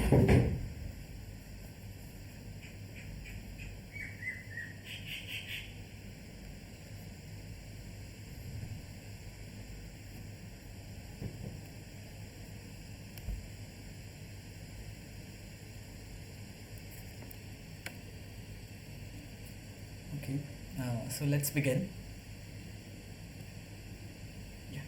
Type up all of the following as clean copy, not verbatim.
Okay, so let's begin. Yeah.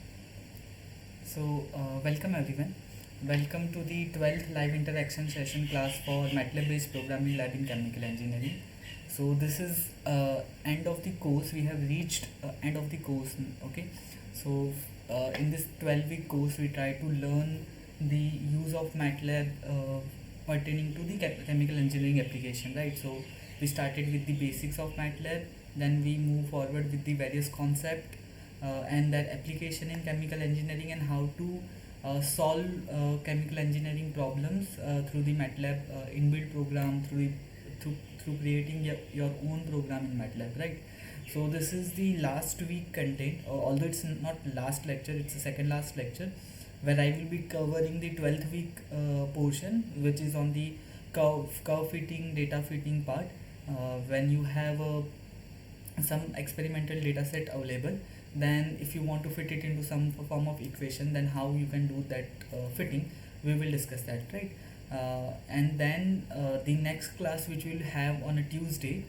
So, welcome everyone. Welcome to the 12th live interaction session class for Matlab based programming lab in chemical engineering. So, this is end of the course. We have reached end of the course. Okay. So, in this 12-week course, we try to learn the use of Matlab pertaining to the chemical engineering application, right? So, we started with the basics of Matlab, then we move forward with the various concepts and their application in chemical engineering and how to solve chemical engineering problems through the Matlab inbuilt program through creating your own program in Matlab, right? So this is the last week content, although it's not last lecture, it's the second last lecture, where I will be covering the 12th week portion, which is on the curve fitting, data fitting part. When you have some experimental data set available, then if you want to fit it into some form of equation, then how you can do that fitting, we will discuss that, right? And then the next class which we will have on a Tuesday,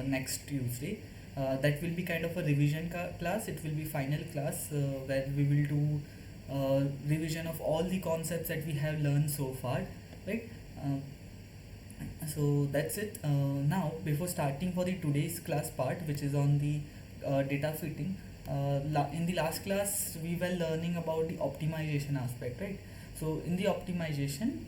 next Tuesday, that will be kind of a revision class. It will be final class where we will do revision of all the concepts that we have learned so far, right? So that's it. Now, before starting for the today's class part, which is on the data fitting, in the last class we were learning about the optimization aspect, right? So in the optimization,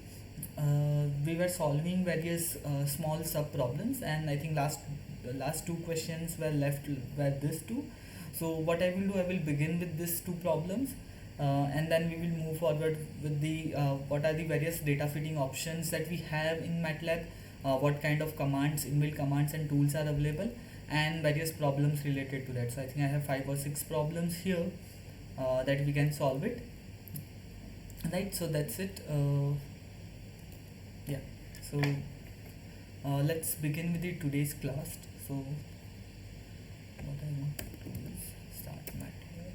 we were solving various small sub problems, and I think last two questions were left were this two. So what I will do, I will begin with these two problems, and then we will move forward with the what are the various data fitting options that we have in Matlab, what kind of commands, inbuilt commands and tools are available, and various problems related to that. So I think I have 5 or 6 problems here that we can solve it, right? So that's it. Yeah. So let's begin with the today's class. So what I want to do is start Matlab.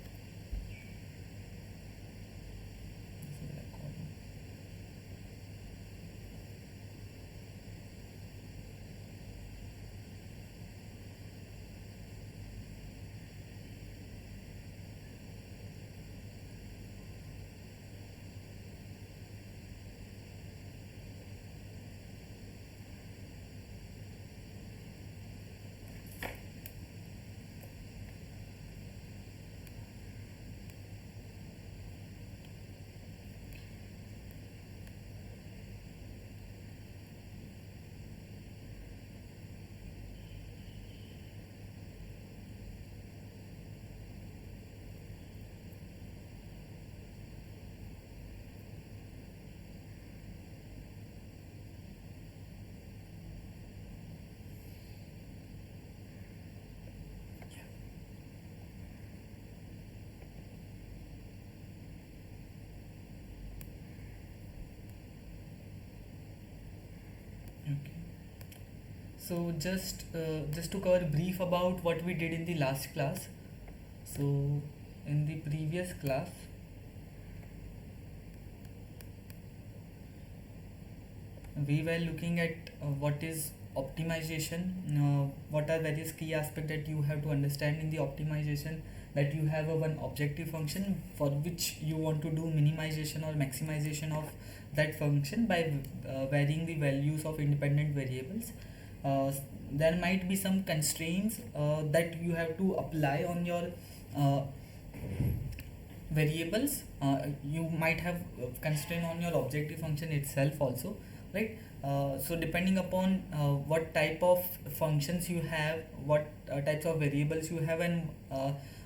This is recording. Okay. So just to cover brief about what we did in the last class. So in the previous class, we were looking at what is optimization, what are various key aspects that you have to understand in the optimization, that you have a one objective function for which you want to do minimization or maximization of that function by varying the values of independent variables. There might be some constraints that you have to apply on your uh, variables. You might have constraint on your objective function itself also, right? So depending upon what type of functions you have, what types of variables you have, and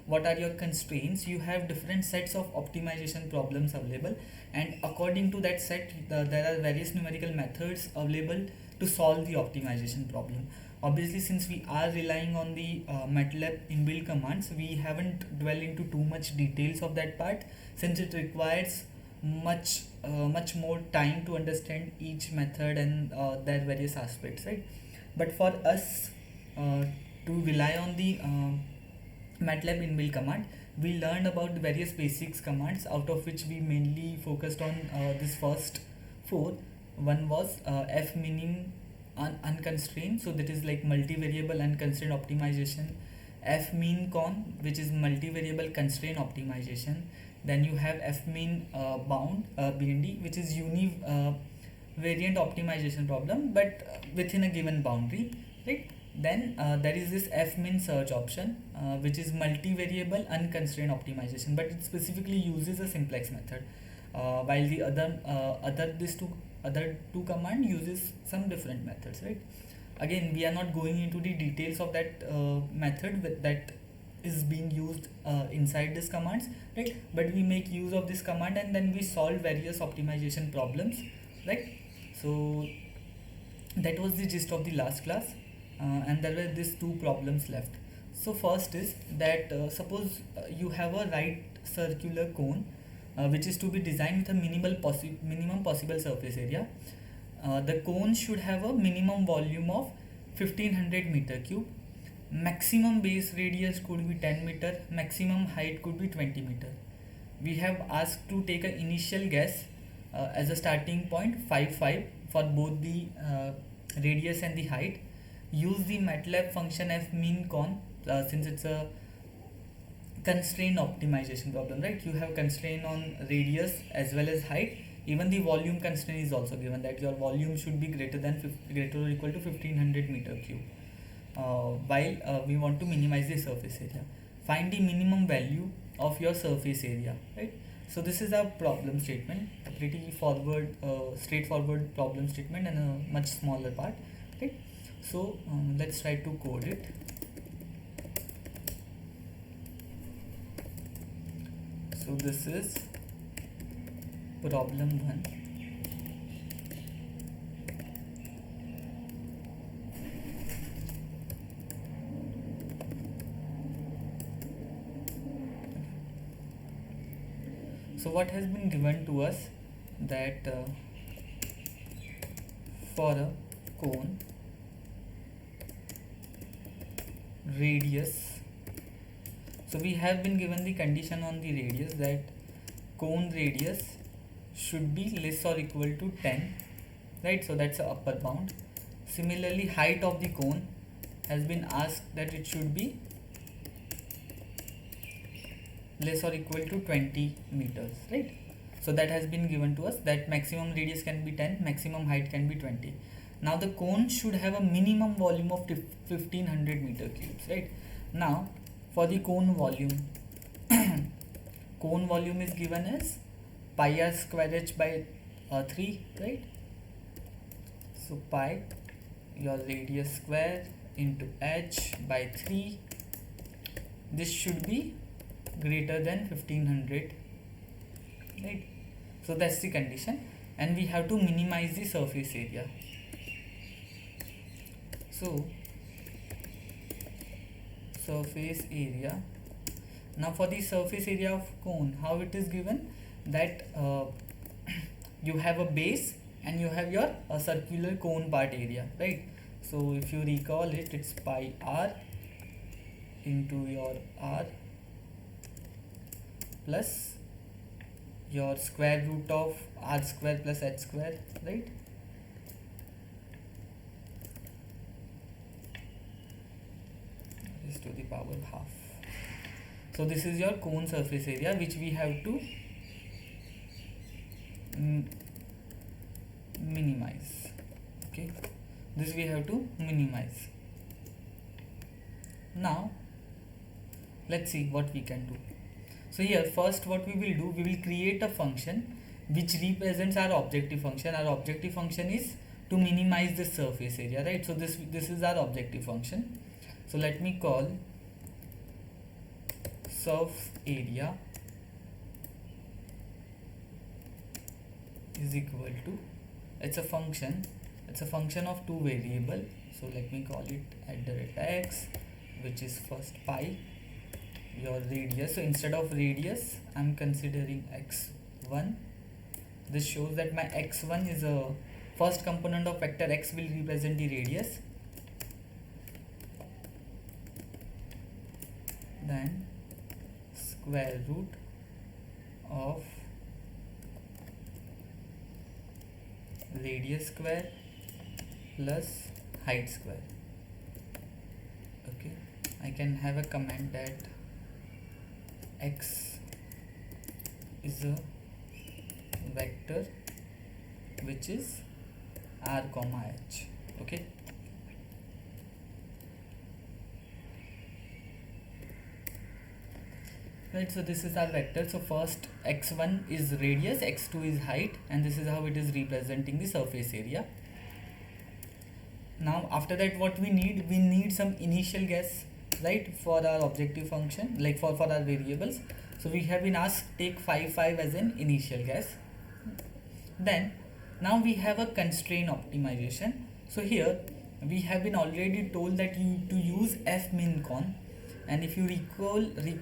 what are your constraints, you have different sets of optimization problems available, and according to that set, there are various numerical methods available to solve the optimization problem. Obviously, since we are relying on the Matlab inbuilt commands, we haven't dwelled into too much details of that part, since it requires much more time to understand each method and their various aspects, right? But for us to rely on the MATLAB inbuilt command, we learned about the various basics commands, out of which we mainly focused on this first four. One was fminim unconstrained, so that is like multivariable unconstrained optimization. Fmean which is multivariable constraint optimization. Then you have fmean bound BND, which is univariant optimization problem, but within a given boundary, right? Then there is this fmin search option, which is multivariable unconstrained optimization, but it specifically uses a simplex method, while the other two command uses some different methods, right? Again, we are not going into the details of that that is being used inside this commands, right? But we make use of this command and then we solve various optimization problems, right? So that was the gist of the last class, and there were these two problems left. So first is that suppose you have a right circular cone which is to be designed with a minimum possible surface area. The cone should have a minimum volume of 1500 meter cube. Maximum base radius could be 10 meter, maximum height could be 20 meter. We have asked to take an initial guess as a starting point 5 for both the radius and the height. Use the MATLAB function fmean since it's a constraint optimization problem, right? You have constraint on radius as well as height. Even the volume constraint is also given, that your volume should be greater or equal to 1500 meter cube. While we want to minimize the surface area, find the minimum value of your surface area, right? So this is a problem statement, a pretty straightforward problem statement and a much smaller part, right? So let's try to code it. So this is problem 1. So what has been given to us, that for a cone radius, so we have been given the condition on the radius that cone radius should be less or equal to 10, right? So that's the upper bound. Similarly, height of the cone has been asked that it should be less or equal to 20 meters, right? So that has been given to us, that maximum radius can be 10, maximum height can be 20. Now the cone should have a minimum volume of 1500 meter cubes, right? Now for the cone volume, cone volume is given as pi r square h by 3, right? So pi, your radius square, into h by 3. This should be greater than 1500, right? So that's the condition, and we have to minimize the surface area. So surface area, now for the surface area of cone, how it is given, that you have a base and you have your circular cone part area, right? So if you recall it, it's pi r into your r plus your square root of r square plus h square, right? Is to the power half. So this is your cone surface area, which we have to minimize. Okay, this we have to minimize. Now let's see what we can do. So here first what we will do, we will create a function which represents our objective function. Our objective function is to minimize the surface area, right? So this is our objective function. So let me call surf area is equal to, it's a function of two variable. So let me call it @x, which is first pi, your radius. So instead of radius I'm considering x1, This shows that my x1 is a first component of vector x will represent the radius, then square root of radius square plus height square. Okay, I can have a comment that x is a vector which is r comma h. Okay, right, so this is our vector. So first x1 is radius, x2 is height, and this is how it is representing the surface area. Now after that, what we need some initial guess, right, for our objective function, like for our variables. So we have been asked take 5 as an initial guess. Then now we have a constraint optimization. So here we have been already told that you to use f min con, and if you recall the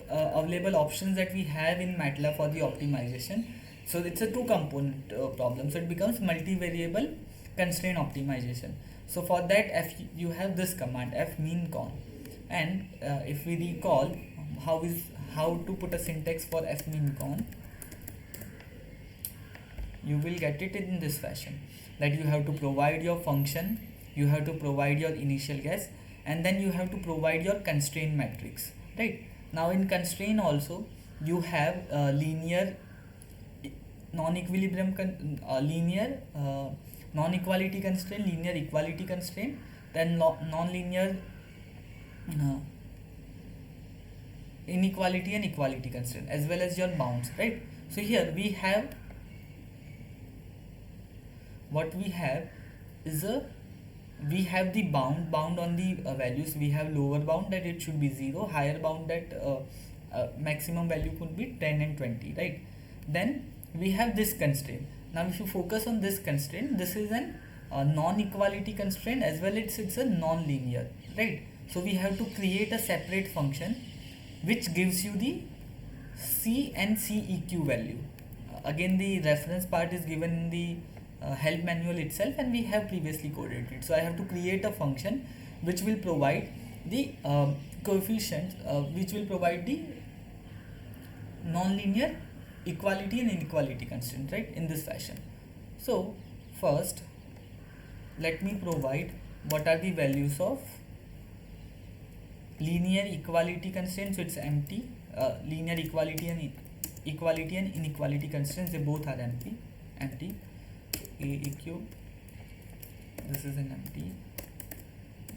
available options that we have in Matlab for the optimization, so it's a two component problem, so it becomes multivariable constraint optimization. So for that you have this command f min con, and if we recall how to put a syntax for f min con, you will get it in this fashion, that you have to provide your function, you have to provide your initial guess, and then you have to provide your constraint matrix, right? Now in constraint also you have linear non-equilibrium linear non-equality constraint, linear equality constraint, then non-linear inequality and equality constraint, as well as your bounds, right? So here we have what we have is we have the bound on the values. We have lower bound that it should be 0, higher bound that maximum value could be 10 and 20, right? Then we have this constraint. Now if you focus on this constraint, this is an non-equality constraint, as well as it's a non-linear, right? So we have to create a separate function which gives you the C and CEQ value. Again, the reference part is given in the help manual itself, and we have previously coded it. So I have to create a function which will provide the coefficients, which will provide the non-linear equality and inequality constraint, right, in this fashion. So first let me provide what are the values of linear equality constraints. So it's empty. Linear equality and inequality constraints, they both are empty. AEQ, this is an empty.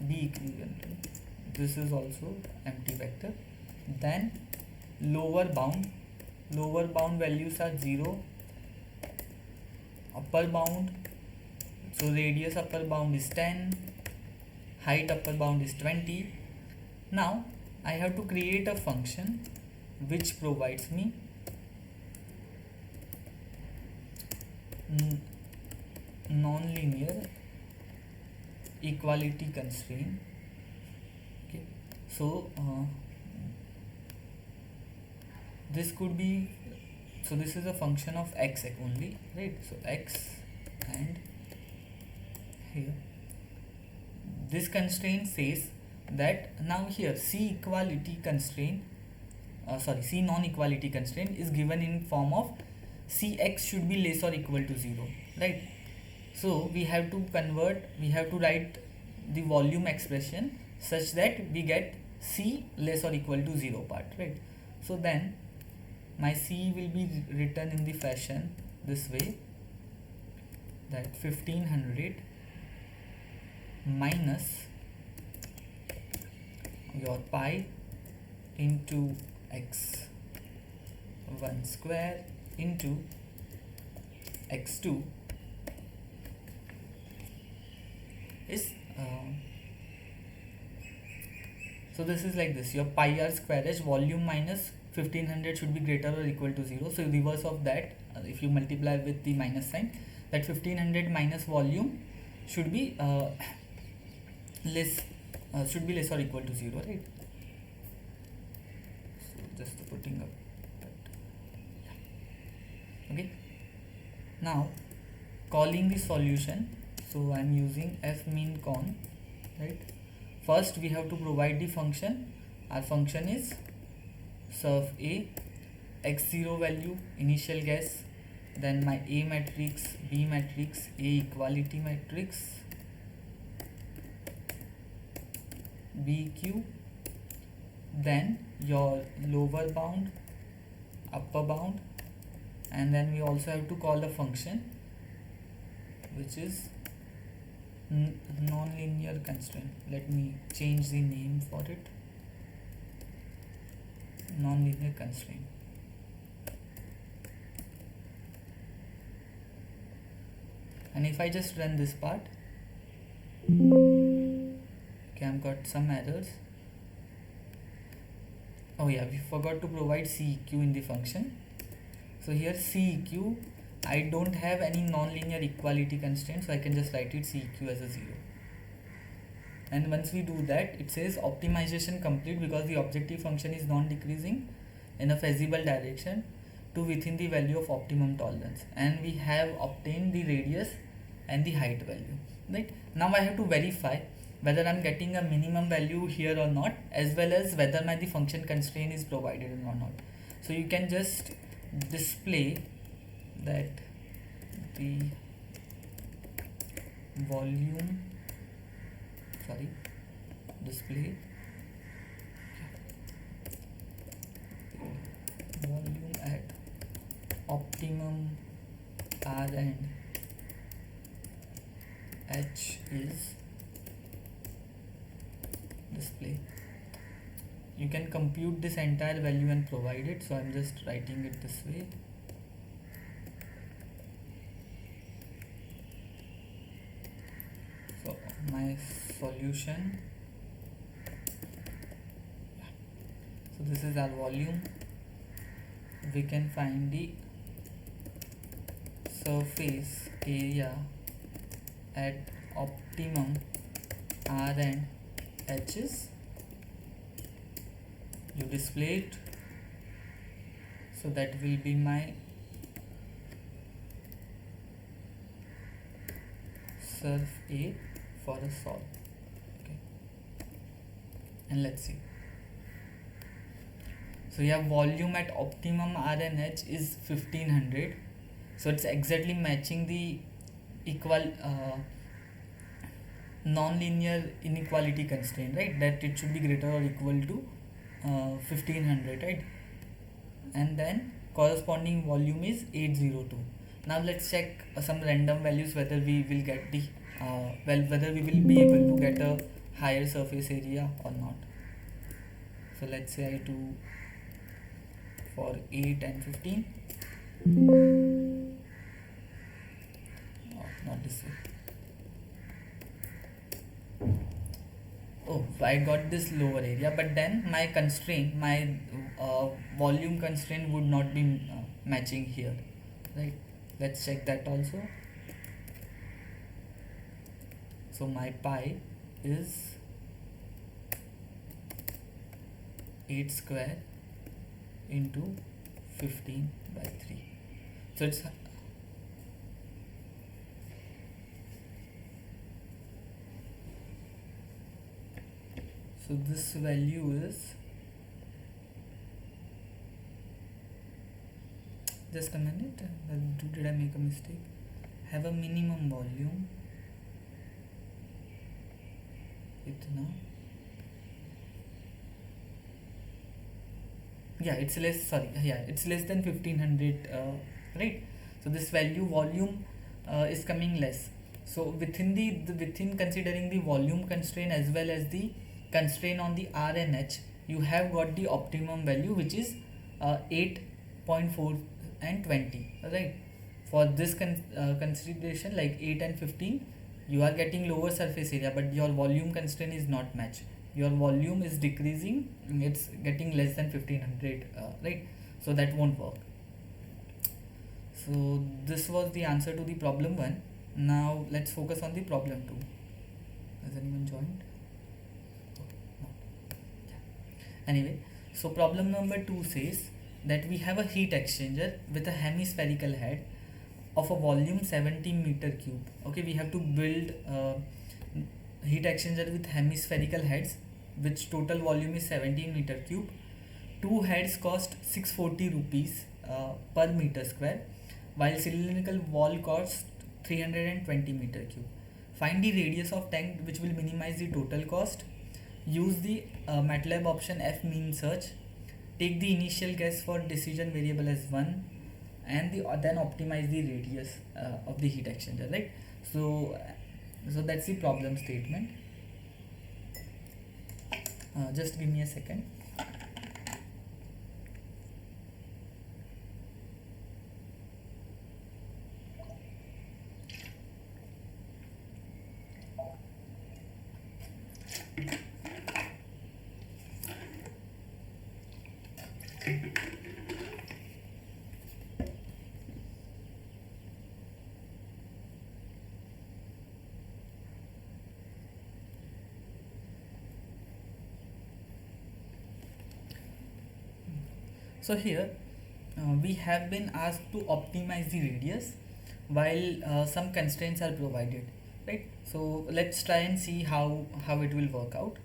B equivalent, this is also empty vector. Then lower bound values are 0, upper bound, so radius upper bound is 10, height upper bound is 20. Now I have to create a function which provides me non-linear equality constraint. Okay, so this could be, so this is a function of x only, right? So x, and here this constraint says that now here C equality constraint, C non-equality constraint is given in form of Cx should be less or equal to 0, right? So we have to write the volume expression such that we get C less or equal to 0 part, right? So then my C will be written in the fashion this way, that 1500 minus your pi into x1 square into x2 is so this is like this, your pi r square h volume minus 1500 should be greater or equal to 0. So reverse of that, if you multiply with the minus sign, that 1500 minus volume should be less or equal to 0, right? So just putting up that. Okay, Now calling the solution, so I'm using f mean con, right? First we have to provide the function. Our function is surf a, x0 value initial guess, then my A matrix, B matrix, A equality matrix, BQ, then your lower bound, upper bound, and then we also have to call a function which is non-linear constraint. Let me change the name for it. Non-linear constraint. And if I just run this part, okay, I've got some errors. Oh yeah, we forgot to provide CEQ in the function. So here CEQ, I don't have any non-linear equality constraint, so I can just write it CEQ as a 0. And once we do that, it says optimization complete because the objective function is non-decreasing in a feasible direction to within the value of optimum tolerance, and we have obtained the radius and the height value. Right, now I have to verify whether I'm getting a minimum value here or not, as well as whether the function constraint is provided or not. So you can just display that the volume, display volume at optimum R and H is display. You can compute this entire value and provide it, so I'm just writing it this way. So my solution, so this is our volume. We can find the surface area at optimum R and H is, you display it, so that will be my surf A for a solve. Okay, and let's see. So you have volume at optimum R and H is 1500, so it's exactly matching the equal non-linear inequality constraint, right? That it should be greater or equal to 1500, right? And then corresponding volume is 802. Now let's check some random values whether we will get the whether we will be able to get a higher surface area or not. So let's say I do for 8 and 15. Oh, not this way. Oh, so I got this lower area, but then my constraint, my volume constraint would not be matching here, right? Let's check that also. So my pi is 8 square into 15 by 3. So it's so this value is, just a minute, did I make a mistake? Have a minimum volume, itna, yeah, it's less, sorry, yeah, it's less than 1500, right? So this value volume is coming less. So within within considering the volume constraint as well as the constraint on the R and H, you have got the optimum value, which is 8.4 and 20, right? For this consideration, like 8 and 15, you are getting lower surface area, but your volume constraint is not matched. Your volume is decreasing, it's getting less than 1500, right? So that won't work. So this was the answer to the problem 1. Now let's focus on the problem 2. Has anyone joined? No. Yeah. Anyway, so problem number 2 says that we have a heat exchanger with a hemispherical head of a volume 17 meter cube. Okay, we have to build heat exchanger with hemispherical heads, which total volume is 17 meter cube. Two heads cost 640 rupees per meter square, while cylindrical wall costs 320 meter cube. Find the radius of tank, which will minimize the total cost. Use the Matlab option F mean search. Take the initial guess for decision variable as 1, and then optimize the radius of the heat exchanger, right? So that's the problem statement. Just give me a second. So here we have been asked to optimize the radius while some constraints are provided, right? So let's try and see how it will work out.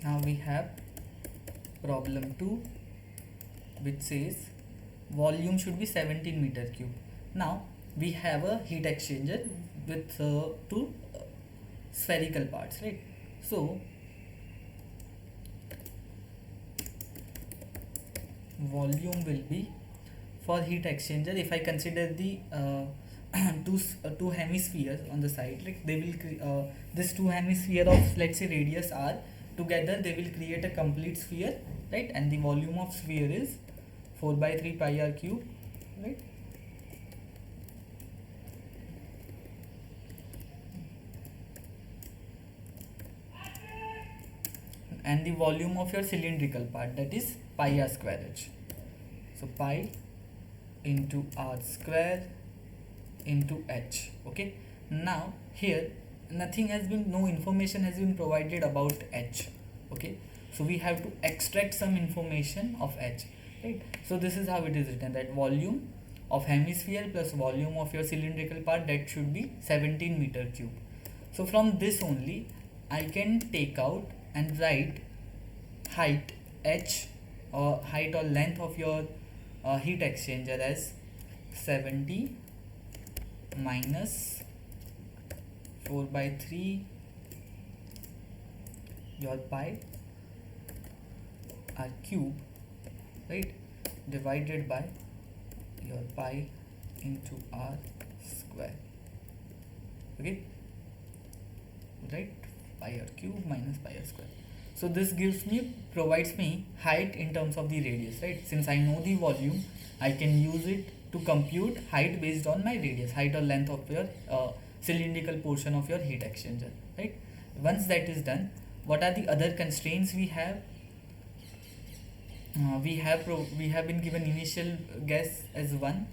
Now we have problem 2, which says volume should be 17 meter cube. Now we have a heat exchanger with two spherical parts, right? So volume will be, for heat exchanger, if I consider the two hemispheres on the side, like they will this two hemisphere of, let's say, radius r, together they will create a complete sphere, right? And the volume of sphere is 4 by 3 pi r cube, right? And the volume of your cylindrical part, that is pi r square h. So pi into r square into h. Okay, now here no information has been provided about h. Okay, so we have to extract some information of h, right? So this is how it is written, that volume of hemisphere plus volume of your cylindrical part, that should be 17 meter cube. So from this only I can take out and write height h, or height or length of your heat exchanger, as 70 minus 4 by 3 your pi r cube, right, divided by your pi into r square. Okay, right, pi r cube minus pi r square. So this provides me height in terms of the radius, right? Since I know the volume, I can use it to compute height based on my radius, height or length of your cylindrical portion of your heat exchanger, right? Once that is done, what are the other constraints we have? We have been given initial guess as 1,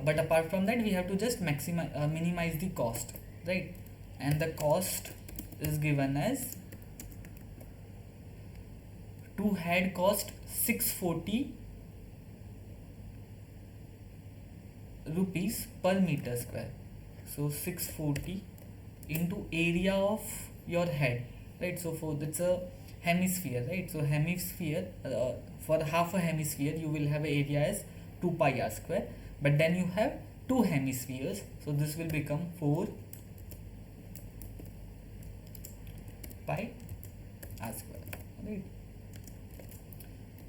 but apart from that we have to just minimize the cost, right? And the cost is given as 2 head cost 640 rupees per meter square. So 640 into area of your head, right? So for it's a hemisphere, right? So hemisphere, for half a hemisphere you will have an area as 2 pi r square, but then you have two hemispheres, so this will become 4 pi r square, right?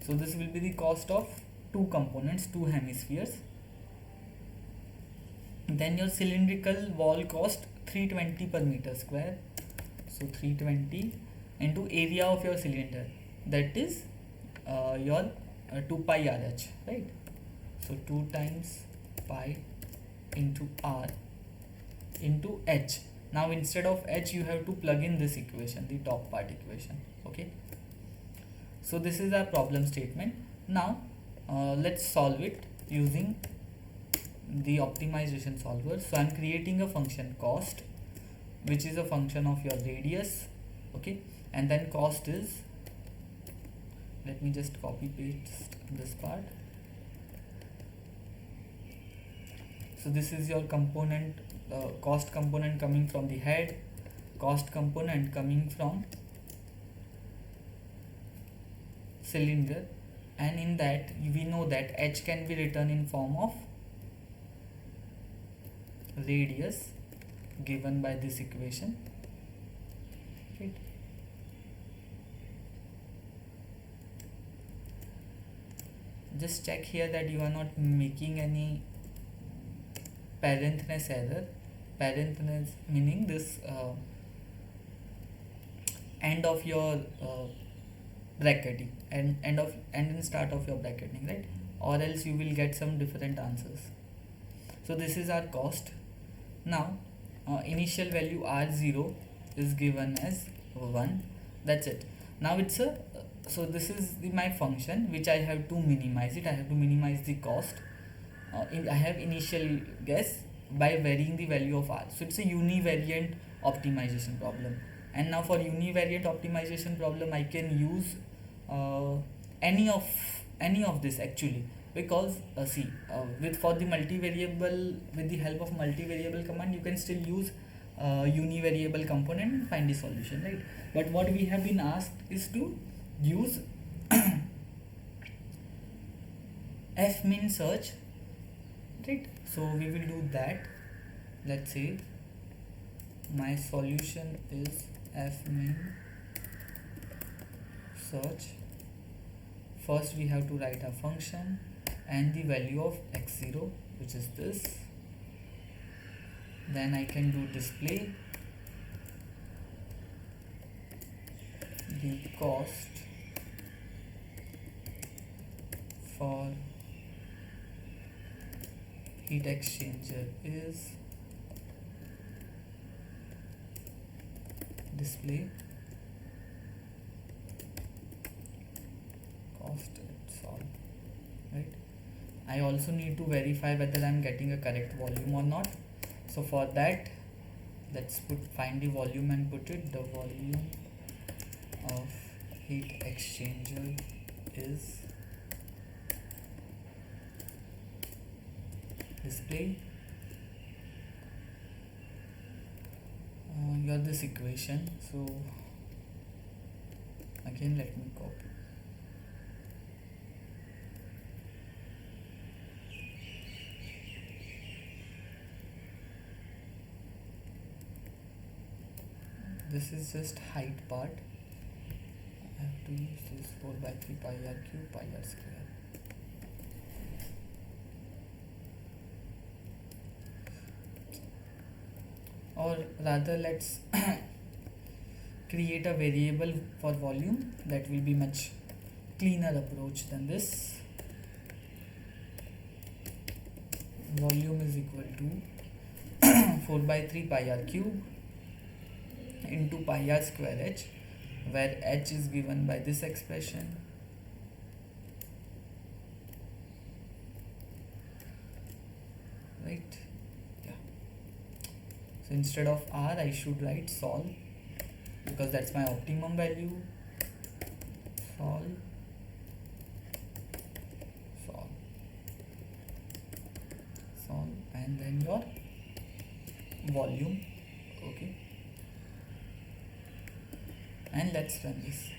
So this will be the cost of two components, two hemispheres. Then your cylindrical wall cost 320 per meter square. So 320 into area of your cylinder, that is your 2 pi RH, right? So 2 times pi into R into H. Now instead of H you have to plug in this equation, the top part equation. Okay, so this is our problem statement. Now let's solve it using the optimization solver. So I'm creating a function cost, which is a function of your radius, okay, and then cost is, let me just copy paste this part. So this is your component, cost component coming from the head, cost component coming from cylinder, and in that we know that h can be written in form of radius given by this equation, right? Just check here that you are not making any parenthesis error. Parenthesis meaning this end of your bracketing, and end and start of your bracketing, right? Or else you will get some different answers. So this is our cost. Now initial value r0 is given as 1. That's it. Now it's a so this is my function which I have to minimize it. I have to minimize the cost. I have initial guess by varying the value of r. So it's a univariate optimization problem. And now for univariate optimization problem, I can use any of this actually, because see for the multivariable, with the help of multivariable command, you can still use univariable component and find the solution, right? But what we have been asked is to use f-min search, right? So we will do that. Let's say my solution is f-min search. First we have to write a function and the value of x0, which is this. Then I can do display the cost for heat exchanger is display cost, it's all right. I also need to verify whether I'm getting a correct volume or not. So for that, let's find the volume and put it. The volume of heat exchanger is display. You have this equation. So again, let me copy. This is just height part. I have to use this 4 by 3 pi r cube pi r square. Or rather, let's create a variable for volume. That will be much cleaner approach than this. Volume is equal to 4 by 3 pi r cube into pi r square h, where h is given by this expression, right? Yeah. So instead of r, I should write sol, because that's my optimum value. Sol, and then your volume. Okay. And let's run this.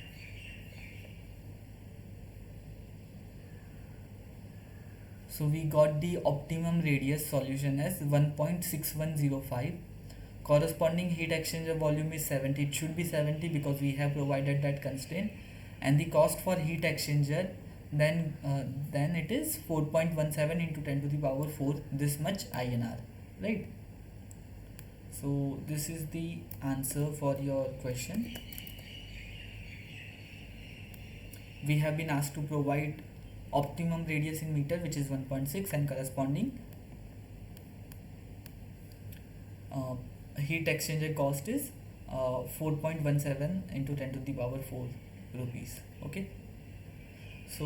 So we got the optimum radius solution as 1.6105. Corresponding heat exchanger volume is 70. It should be 70 because we have provided that constraint. And the cost for heat exchanger, then it is 4.17 into 10 to the power 4, this much INR, right? So this is the answer for your question. We have been asked to provide optimum radius in meter, which is 1.6, and corresponding heat exchanger cost is 4.17 into 10 to the power 4 rupees. Okay, so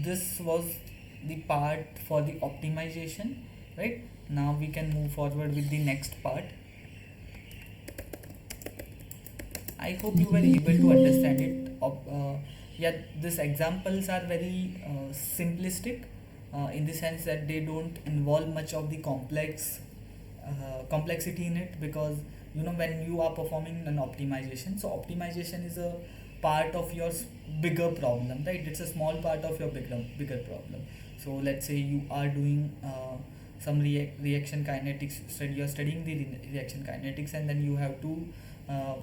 this was the part for the optimization, right? Now we can move forward with the next part. I hope you were able to understand it. Yeah, these examples are very simplistic in the sense that they don't involve much of the complexity in it, because when you are performing an optimization, so optimization is a part of your bigger problem, right? It's a small part of your bigger problem. So let's say you are doing some reaction kinetics study. You're studying the reaction kinetics, and then you have to uh,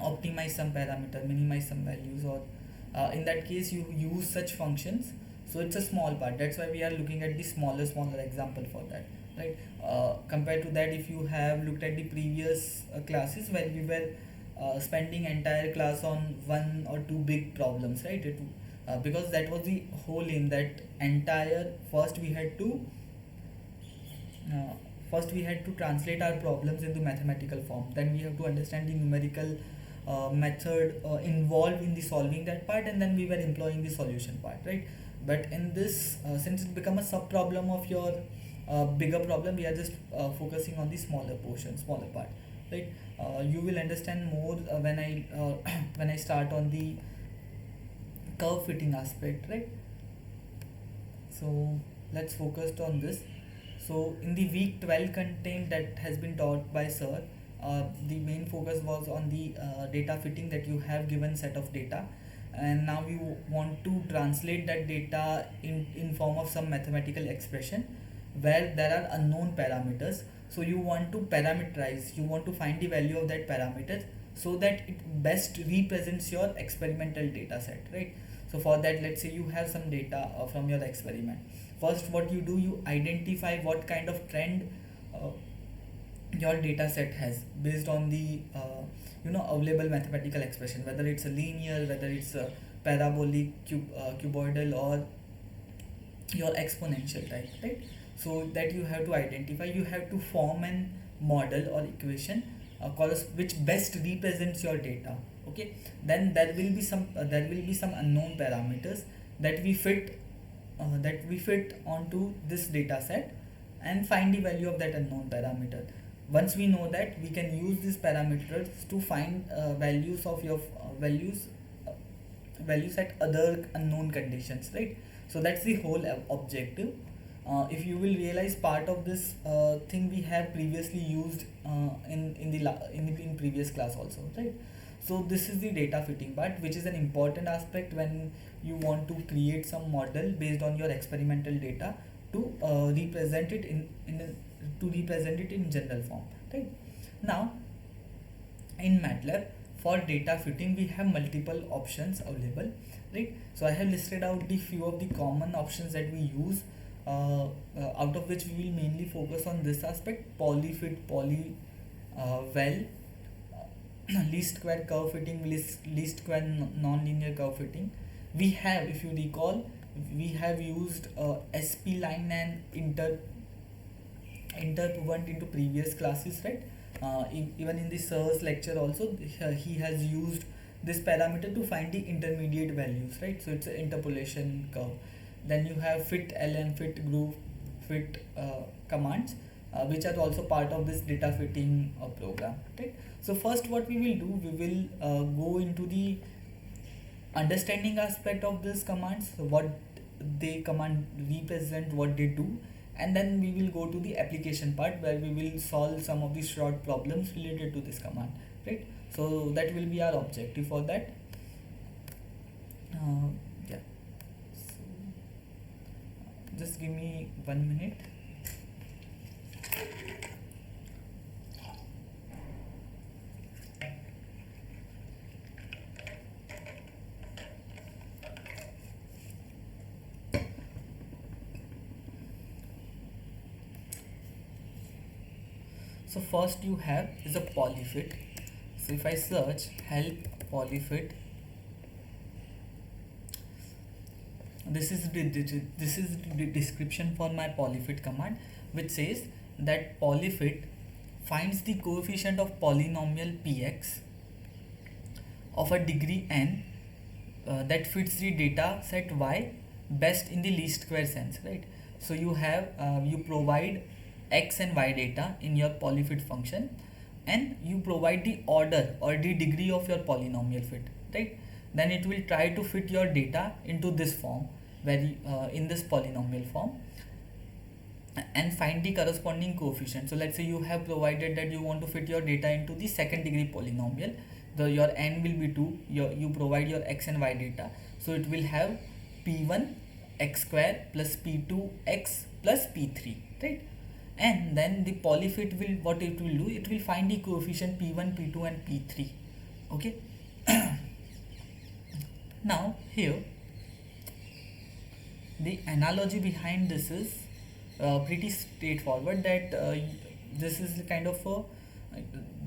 optimize some parameter, minimize some values, or in that case you use such functions. So it's a small part. That's why we are looking at the smaller example for that, right? Compared to that, if you have looked at the previous classes where we were spending entire class on one or two big problems, right? Because that was the whole aim. That entire uh, first we had to translate our problems into mathematical form. Then we have to understand the numerical method involved in the solving that part, and then we were employing the solution part, right? But in this, since it become a sub problem of your bigger problem, we are just focusing on the smaller part, right? You will understand more when I when I start on the curve fitting aspect, right? So let's focus on this. So in the week 12 content that has been taught by sir, the main focus was on the data fitting, that you have given set of data, and now you want to translate that data in form of some mathematical expression where there are unknown parameters. So you want to parameterize, you want to find the value of that parameter so that it best represents your experimental data set, right? So for that, let's say you have some data from your experiment. First, what you do, you identify what kind of trend uh, your data set has based on the available mathematical expression, whether it's a linear, whether it's a parabolic, cuboidal, or your exponential type, right? So that you have to identify, you have to form an model or equation which best represents your data. Okay, then there will be some unknown parameters that we fit onto this data set and find the value of that unknown parameter. Once we know that, we can use these parameters to find values of your values at other unknown conditions, right? So that's the whole objective. If you will realize, part of this thing we have previously used in previous class also, right? So this is the data fitting part, which is an important aspect when you want to create some model based on your experimental data to represent it in general form, right? Now in Matlab, for data fitting we have multiple options available, right? So I have listed out the few of the common options that we use, out of which we will mainly focus on this aspect: polyfit, well, least square curve fitting, least square non-linear curve fitting. We have, if you recall, we have used SP line and interprovant into previous classes, right? Even in the sir's lecture also, he has used this parameter to find the intermediate values, right? So it's an interpolation curve. Then you have fit ln, fit groove, fit commands, which are also part of this data fitting program, right? So first, what we will do, we will go into the understanding aspect of these commands, what they command represent, what they do, and then we will go to the application part where we will solve some of the short problems related to this command, right? So that will be our objective for that. Yeah, so just give me 1 minute. So first you have is a polyfit. So if I search help polyfit, this is the description for my polyfit command, which says that polyfit finds the coefficient of polynomial px of a degree n that fits the data set y best in the least square sense, right? So you have you provide x and y data in your polyfit function, and you provide the order or the degree of your polynomial fit, right? Then it will try to fit your data into this form, where in this polynomial form, and find the corresponding coefficient. So let's say you have provided that you want to fit your data into the second degree polynomial. Your n will be 2. You provide your x and y data, so it will have p1 x square plus p2 x plus p3, right? And then the polyfit will, what it will do, it will find the coefficient p1, p2 and p3. Okay. Now here the analogy behind this is pretty straightforward, that this is kind of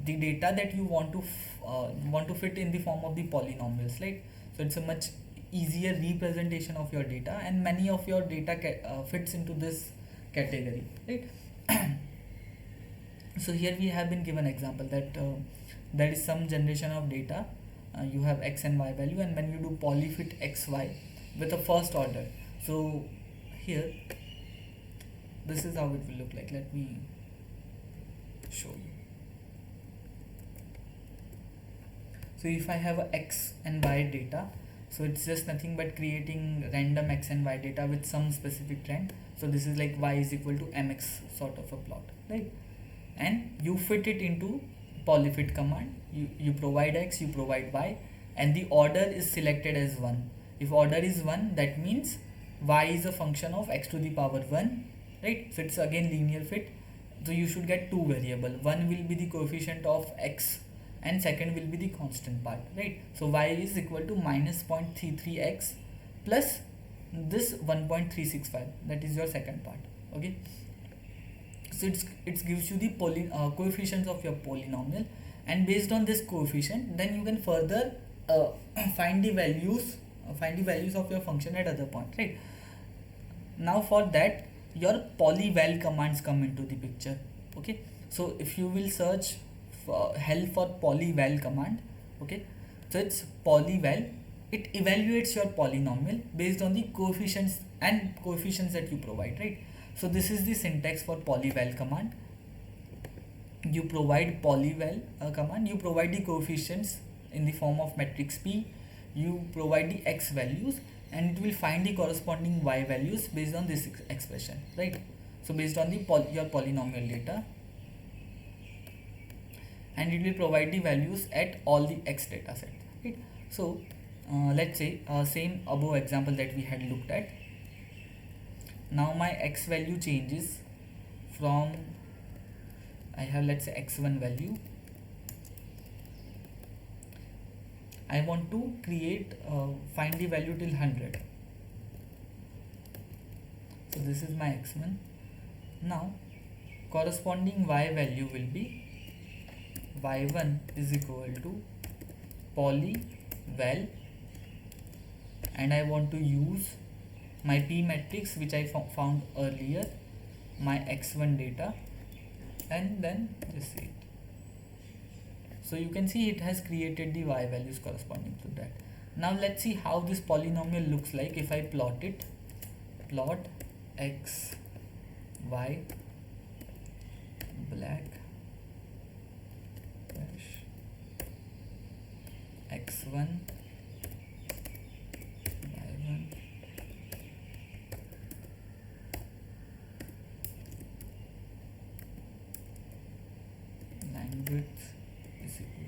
the data that you want to fit in the form of the polynomials, right? So it's a much easier representation of your data, and many of your data fits into this category, right? So here we have been given example that there is some generation of data, you have x and y value, and when you do polyfit xy with a first order, so here this is how it will look like. Let me show you. So if I have a x and y data, so it's just nothing but creating random x and y data with some specific trend. So this is like y is equal to mx sort of a plot, right? And you fit it into polyfit command. You provide x, you provide y, and the order is selected as 1. If order is 1, that means y is a function of x to the power 1, right? So it's again linear fit. So you should get two variable. One will be the coefficient of x, and second will be the constant part, right? So y is equal to minus 0.33x plus this 1.365, that is your second part. Okay. So it gives you the coefficients of your polynomial, and based on this coefficient, then you can further find the values of your function at other point, right? Now for that, your polyval commands come into the picture. Okay, so if you will search for help for polyval command, okay, so it's polyval. It evaluates your polynomial based on the coefficients that you provide, right? So this is the syntax for polyval command. You provide polyval command, you provide the coefficients in the form of matrix P, you provide the x values, and it will find the corresponding y values based on this expression, right? So based on the your polynomial data, and it will provide the values at all the x data set, right? So let's say same above example that we had looked at. Now my x value changes from, I have, let's say, x1 value. I want to create find the value till 100. So this is my x1. Now corresponding y value will be y1 is equal to polyval, and I want to use my P matrix which I found earlier, my x1 data, and then just see it. So you can see it has created the y values corresponding to that. Now let's see how this polynomial looks like if I plot it. Plot x, y, black, x1, y1, line width is equal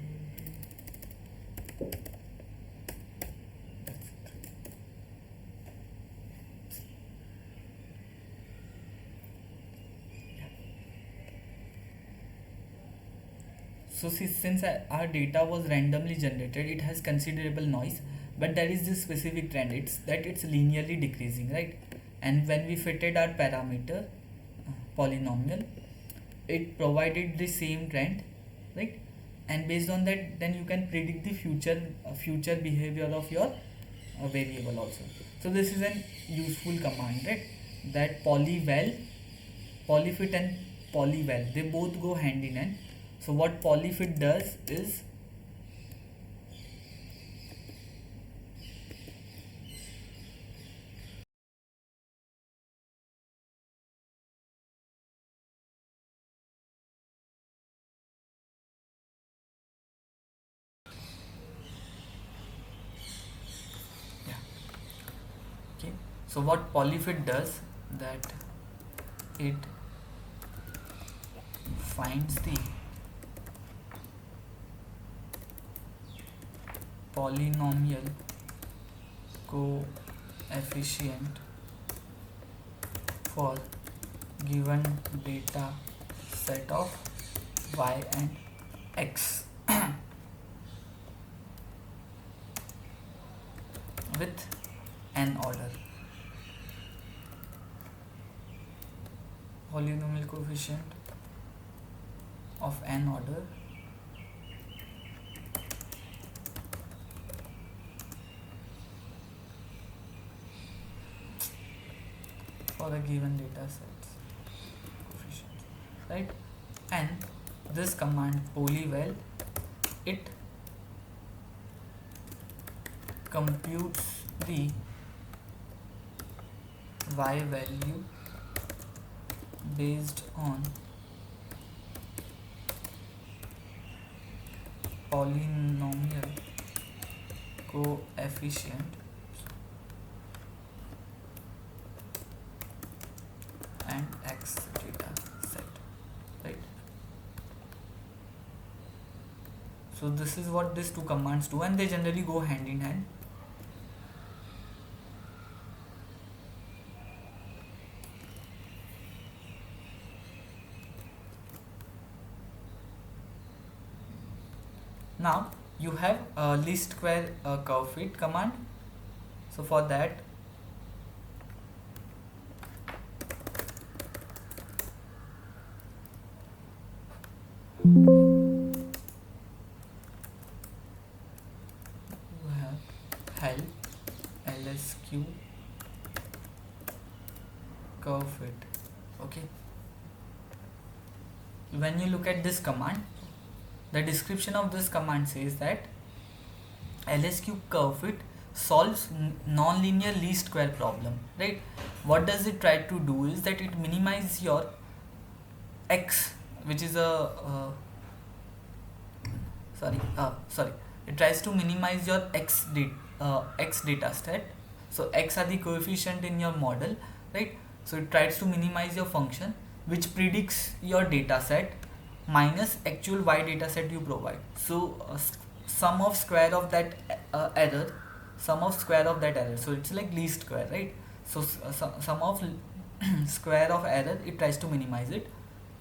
to, that's it. Yeah. So since our data was randomly generated, it has considerable noise, but there is this specific trend, it's linearly decreasing, right? And when we fitted our parameter polynomial, it provided the same trend, right? And based on that, then you can predict the future behavior of your variable also. So this is an useful command, right? That polyval, polyfit and polyval, they both go hand in hand. So what polyfit does is So what polyfit does, that it finds the polynomial coefficient for given data set of y and x with n order. Polynomial coefficient of n order for the given data sets coefficients, right? And this command polyval, it computes the y value based on polynomial coefficient and x data set, right? So this is what these two commands do, and they generally go hand in hand. Now you have a least square curve fit command. So for that, you have help lsq curve fit. Okay, when you look at this command, the description of this command says that LSQ curve fit solves non-linear least square problem, right? What does it try to do is that it minimizes your x, which is a it tries to minimize your x data set. So x are the coefficient in your model, right? So it tries to minimize your function which predicts your data set minus actual y data set you provide. So sum of square of that error, so it's like least square, right? So sum of square of error, it tries to minimize it.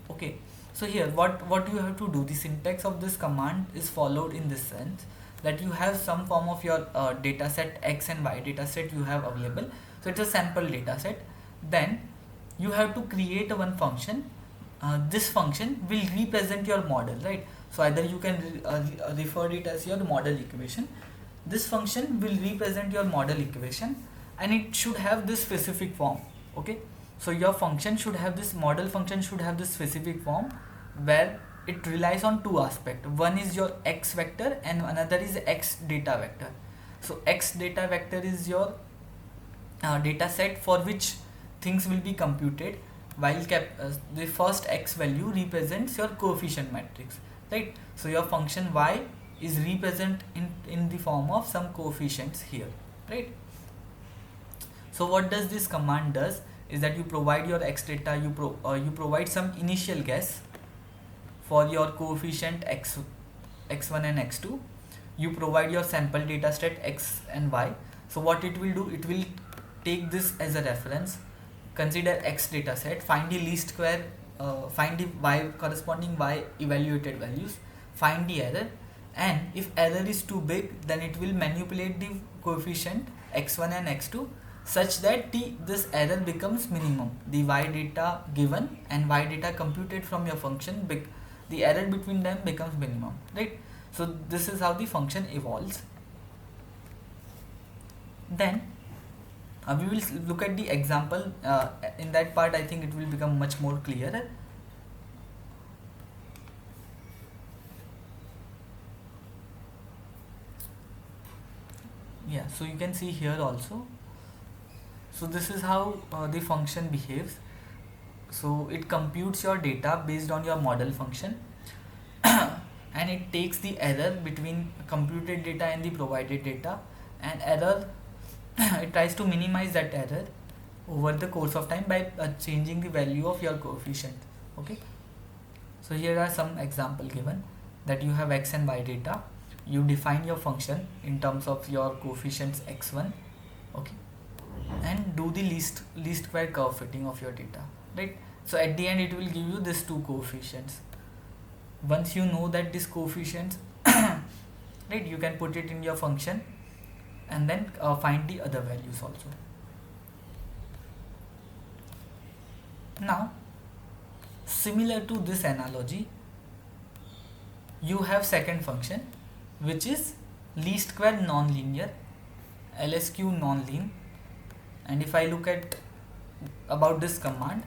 Okay, so here what you have to do, the syntax of this command is followed in this sense that you have some form of your data set x and y data set you have available. So it's a sample data set. Then you have to create one function. This function will represent your model, right? So either you can refer it as your model equation. This function will represent your model equation, and it should have this specific form. Okay, so your function should have this, model function should have this specific form where it relies on two aspects. One is your x vector and another is x data vector. So x data vector is your data set for which things will be computed, while the first x value represents your coefficient matrix, right? So your function y is represent in the form of some coefficients here, right? So what does this command does is that you provide your x data, you provide some initial guess for your coefficient x1 and x2. You provide your sample data set x and y. So what it will do, it will take this as a reference, consider x data set, find the least square, find the y corresponding y evaluated values, find the error, and if error is too big, then it will manipulate the coefficient x1 and x2 such that this error becomes minimum. The y data given and y data computed from your function, the error between them becomes minimum, right? So this is how the function evolves. Then we will look at the example. In that part, I think it will become much more clearer. Yeah, so you can see here also. So this is how the function behaves. So it computes your data based on your model function and it takes the error between computed data and the provided data, and error it tries to minimize that error over the course of time by changing the value of your coefficient. Okay, so here are some example given, that you have x and y data, you define your function in terms of your coefficients x1, okay, and do the least square curve fitting of your data, right? So at the end it will give you these two coefficients. Once you know that these coefficients right, you can put it in your function and then find the other values also. Now similar to this analogy, you have second function which is least square non-linear, LSQ non-line. And if I look at about this command,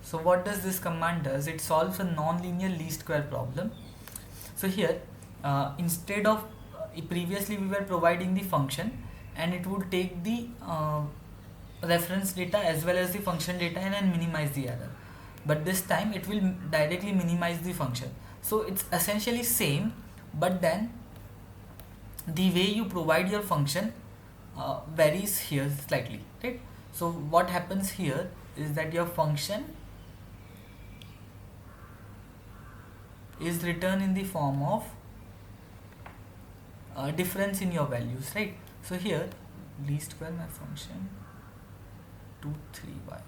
so what does this command does? It solves a non-linear least square problem. So here instead of previously we were providing the function and it would take the reference data as well as the function data and then minimize the error, but this time it will directly minimize the function. So it's essentially same, but then the way you provide your function varies here slightly, right? So what happens here is that your function is written in the form of difference in your values, right? So here least square my function 2 3y,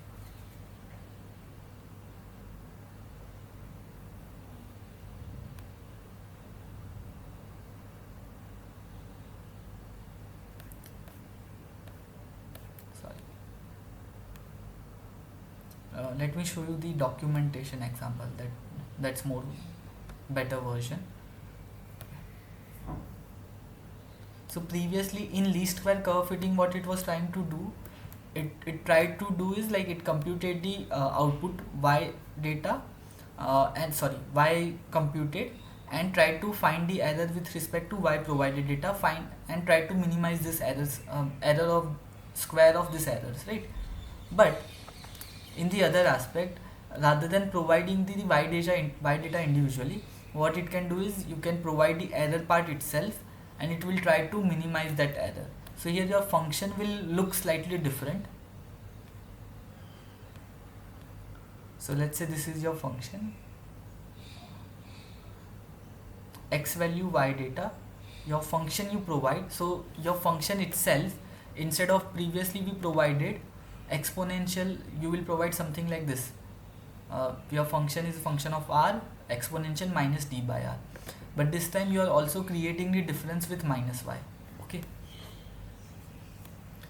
sorry, let me show you the documentation example, that's more better version. So previously in least square curve fitting, what it was trying to do, it tried to do is like it computed the output y data and sorry y computed and tried to find the error with respect to y provided data, find and try to minimize this errors, error of square of this errors, right? But in the other aspect, rather than providing the y data individually, what it can do is you can provide the error part itself and it will try to minimize that error. So here your function will look slightly different. So let's say this is your function, x value y data, your function you provide. So your function itself, instead of previously we provided exponential, you will provide something like this. Your function is a function of r exponential minus d by r, but this time you are also creating the difference with minus y. Okay,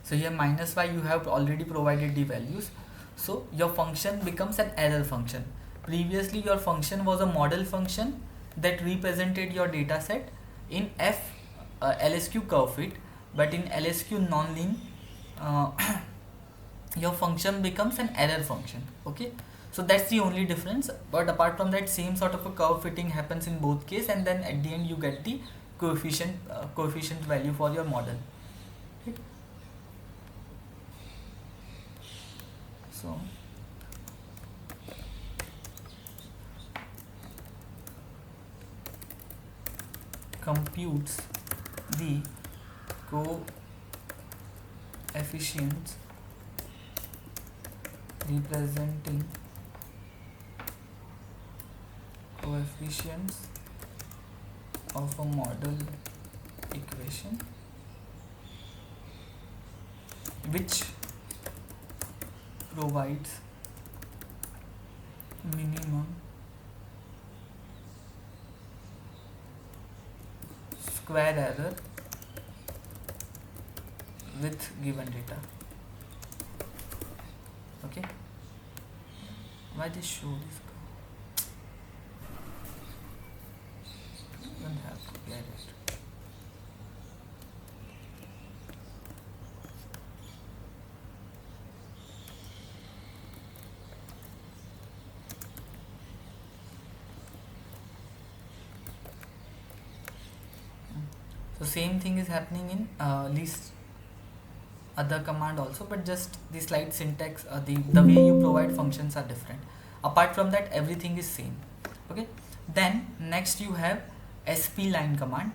so here minus y you have already provided the values, so your function becomes an error function. Previously your function was a model function that represented your data set in f LSQ curve fit, but in LSQ non-line your function becomes an error function. Okay, so that's the only difference, but apart from that same sort of a curve fitting happens in both case, and then at the end you get the coefficient value for your model. Okay. So computes the coefficients representing coefficients of a model equation which provides minimum square error with given data. Okay, why they show this? Don't have to get it. So same thing is happening in least other command also, but just the slide syntax, the way you provide functions are different. Apart from that everything is same. Okay, Then next you have sp line command.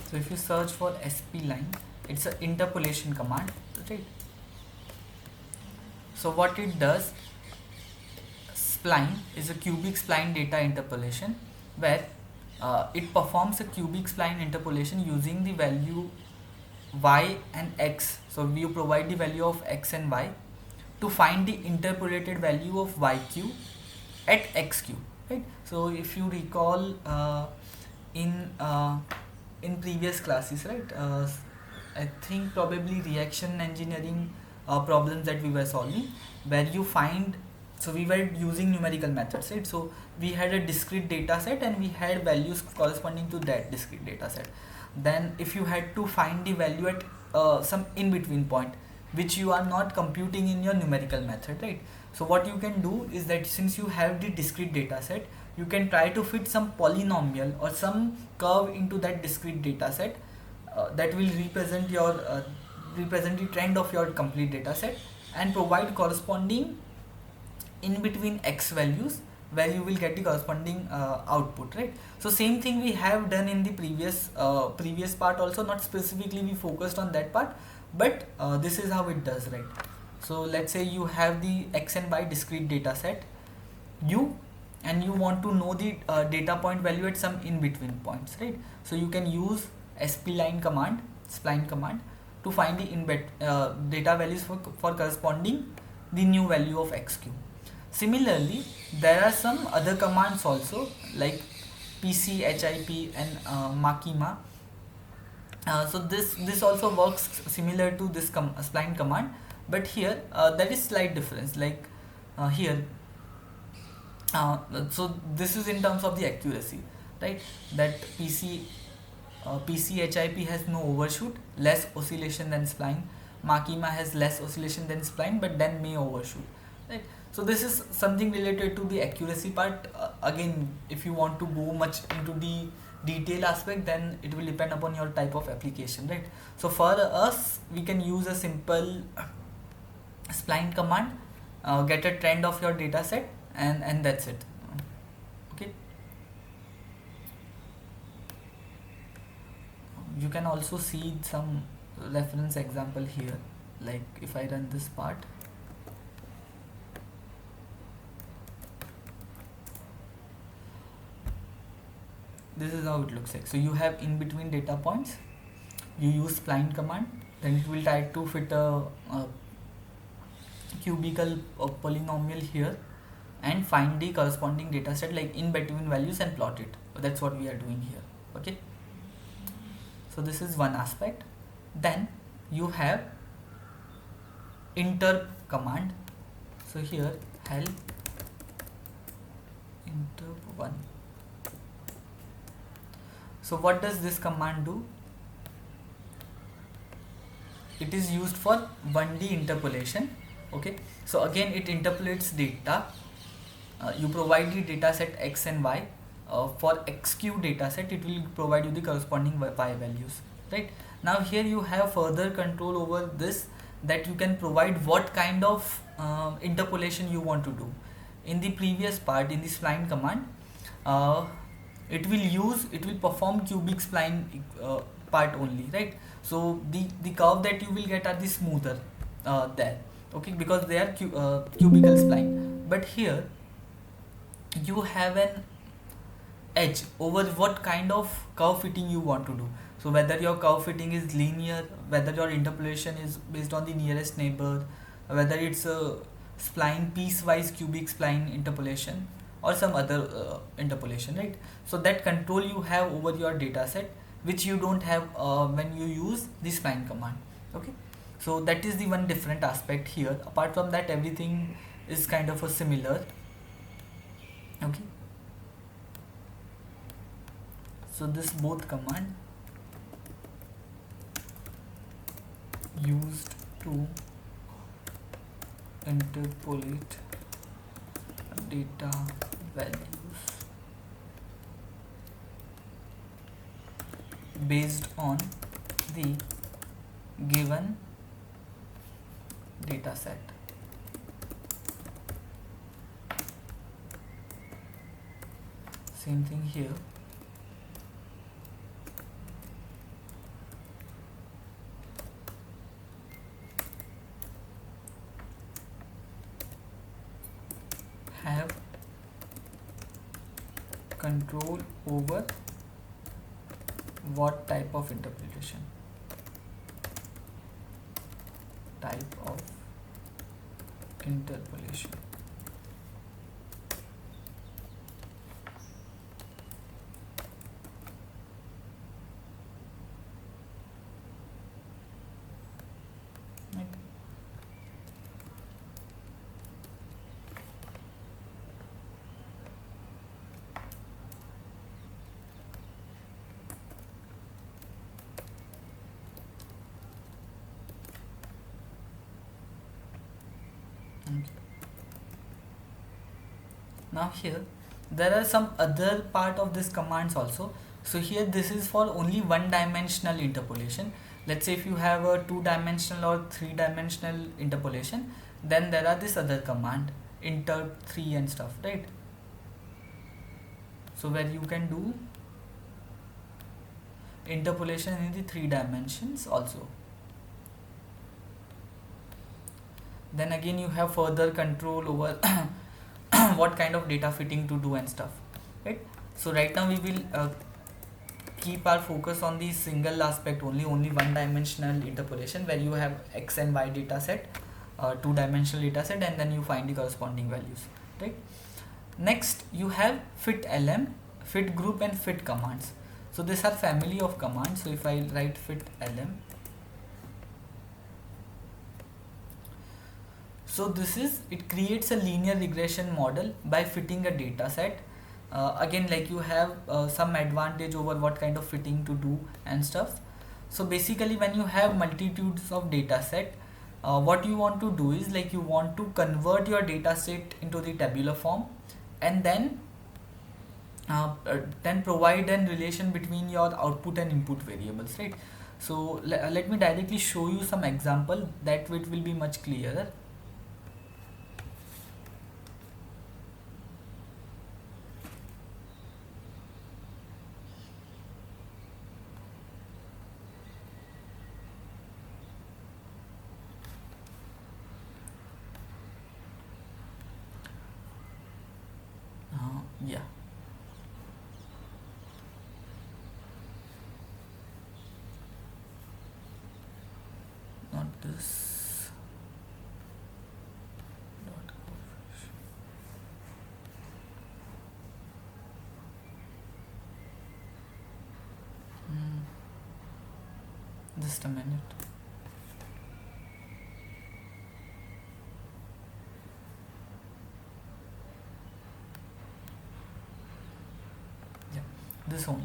So if you search for sp line, it's an interpolation command, right? So what it does, spline is a cubic spline data interpolation, where it performs a cubic spline interpolation using the value y and x. So we provide the value of x and y to find the interpolated value of yq at xq, right? So if you recall, in in previous classes, right, I think probably reaction engineering problems that we were solving, where you find, so we were using numerical methods, right? So we had a discrete data set and we had values corresponding to that discrete data set. Then if you had to find the value at some in between point which you are not computing in your numerical method, right? So what you can do is that since you have the discrete data set, you can try to fit some polynomial or some curve into that discrete data set that will represent the trend of your complete data set, and provide corresponding in between x values where you will get the corresponding output, right? So same thing we have done in the previous part also, not specifically we focused on that part, but this is how it does, right? So let's say you have the x and y discrete data set u, and you want to know the data point value at some in between points, right? So you can use spline command to find the data values for corresponding the new value of xq. Similarly, there are some other commands also, like pc, hip, and makima. So this also works similar to this spline command, but here there is slight difference, like here so this is in terms of the accuracy, right? That PCHIP has no overshoot, less oscillation than spline. Makima has less oscillation than spline, but then may overshoot, right? So this is something related to the accuracy part. Again, if you want to go much into the detail aspect, then it will depend upon your type of application, right? So for us, we can use a simple spline command, get a trend of your data set, and that's it. Okay. You can also see some reference example here, like if I run this part, this is how it looks like. So you have in between data points, you use spline command, then it will try to fit a cubical polynomial here and find the corresponding data set like in between values and plot it. That's what we are doing here. Okay, so this is one aspect. Then you have inter command. So here help inter 1. So what does this command do? It is used for 1D interpolation. Okay, so again it interpolates data. You provide the data set x and y. For xq data set, it will provide you the corresponding y values, right? Now here you have further control over this, that you can provide what kind of interpolation you want to do. In the previous part, in the spline command, it will perform cubic spline part only, right? So the curve that you will get are the smoother there, okay, because they are cubical spline. But here you have an edge over what kind of curve fitting you want to do. So whether your curve fitting is linear, whether your interpolation is based on the nearest neighbor, whether it's a spline piecewise cubic spline interpolation or some other interpolation, right? So that control you have over your data set, which you don't have when you use the spline command. Okay, so that is the one different aspect here. Apart from that, everything is kind of a similar. Okay, so this both command used to interpolate data values based on the given data set. Same thing here. Have control over what type of interpolation? Type of interpolation. Right. Okay. Now here there are some other part of this commands also. So here this is for only one dimensional interpolation. Let's say if you have a two-dimensional or three-dimensional interpolation, then there are this other command inter3 and stuff, right? So where you can do interpolation in the 3 dimensions also. Then again you have further control over what kind of data fitting to do and stuff, right? So right now we will keep our focus on the single aspect only one dimensional interpolation, where you have x and y data set, two-dimensional data set, and then you find the corresponding values, right? Next you have fit lm, fit group, and fit commands. So these are family of commands. So if I write fit lm, so it creates a linear regression model by fitting a data set. Again, like you have some advantage over what kind of fitting to do and stuff. So basically when you have multitudes of data set, what you want to do is like you want to convert your data set into the tabular form, and then provide a relation between your output and input variables, right? So let me directly show you some example that it will be much clearer. Yeah. Not this. Dot coefficient. Just a minute. Yeah, this only.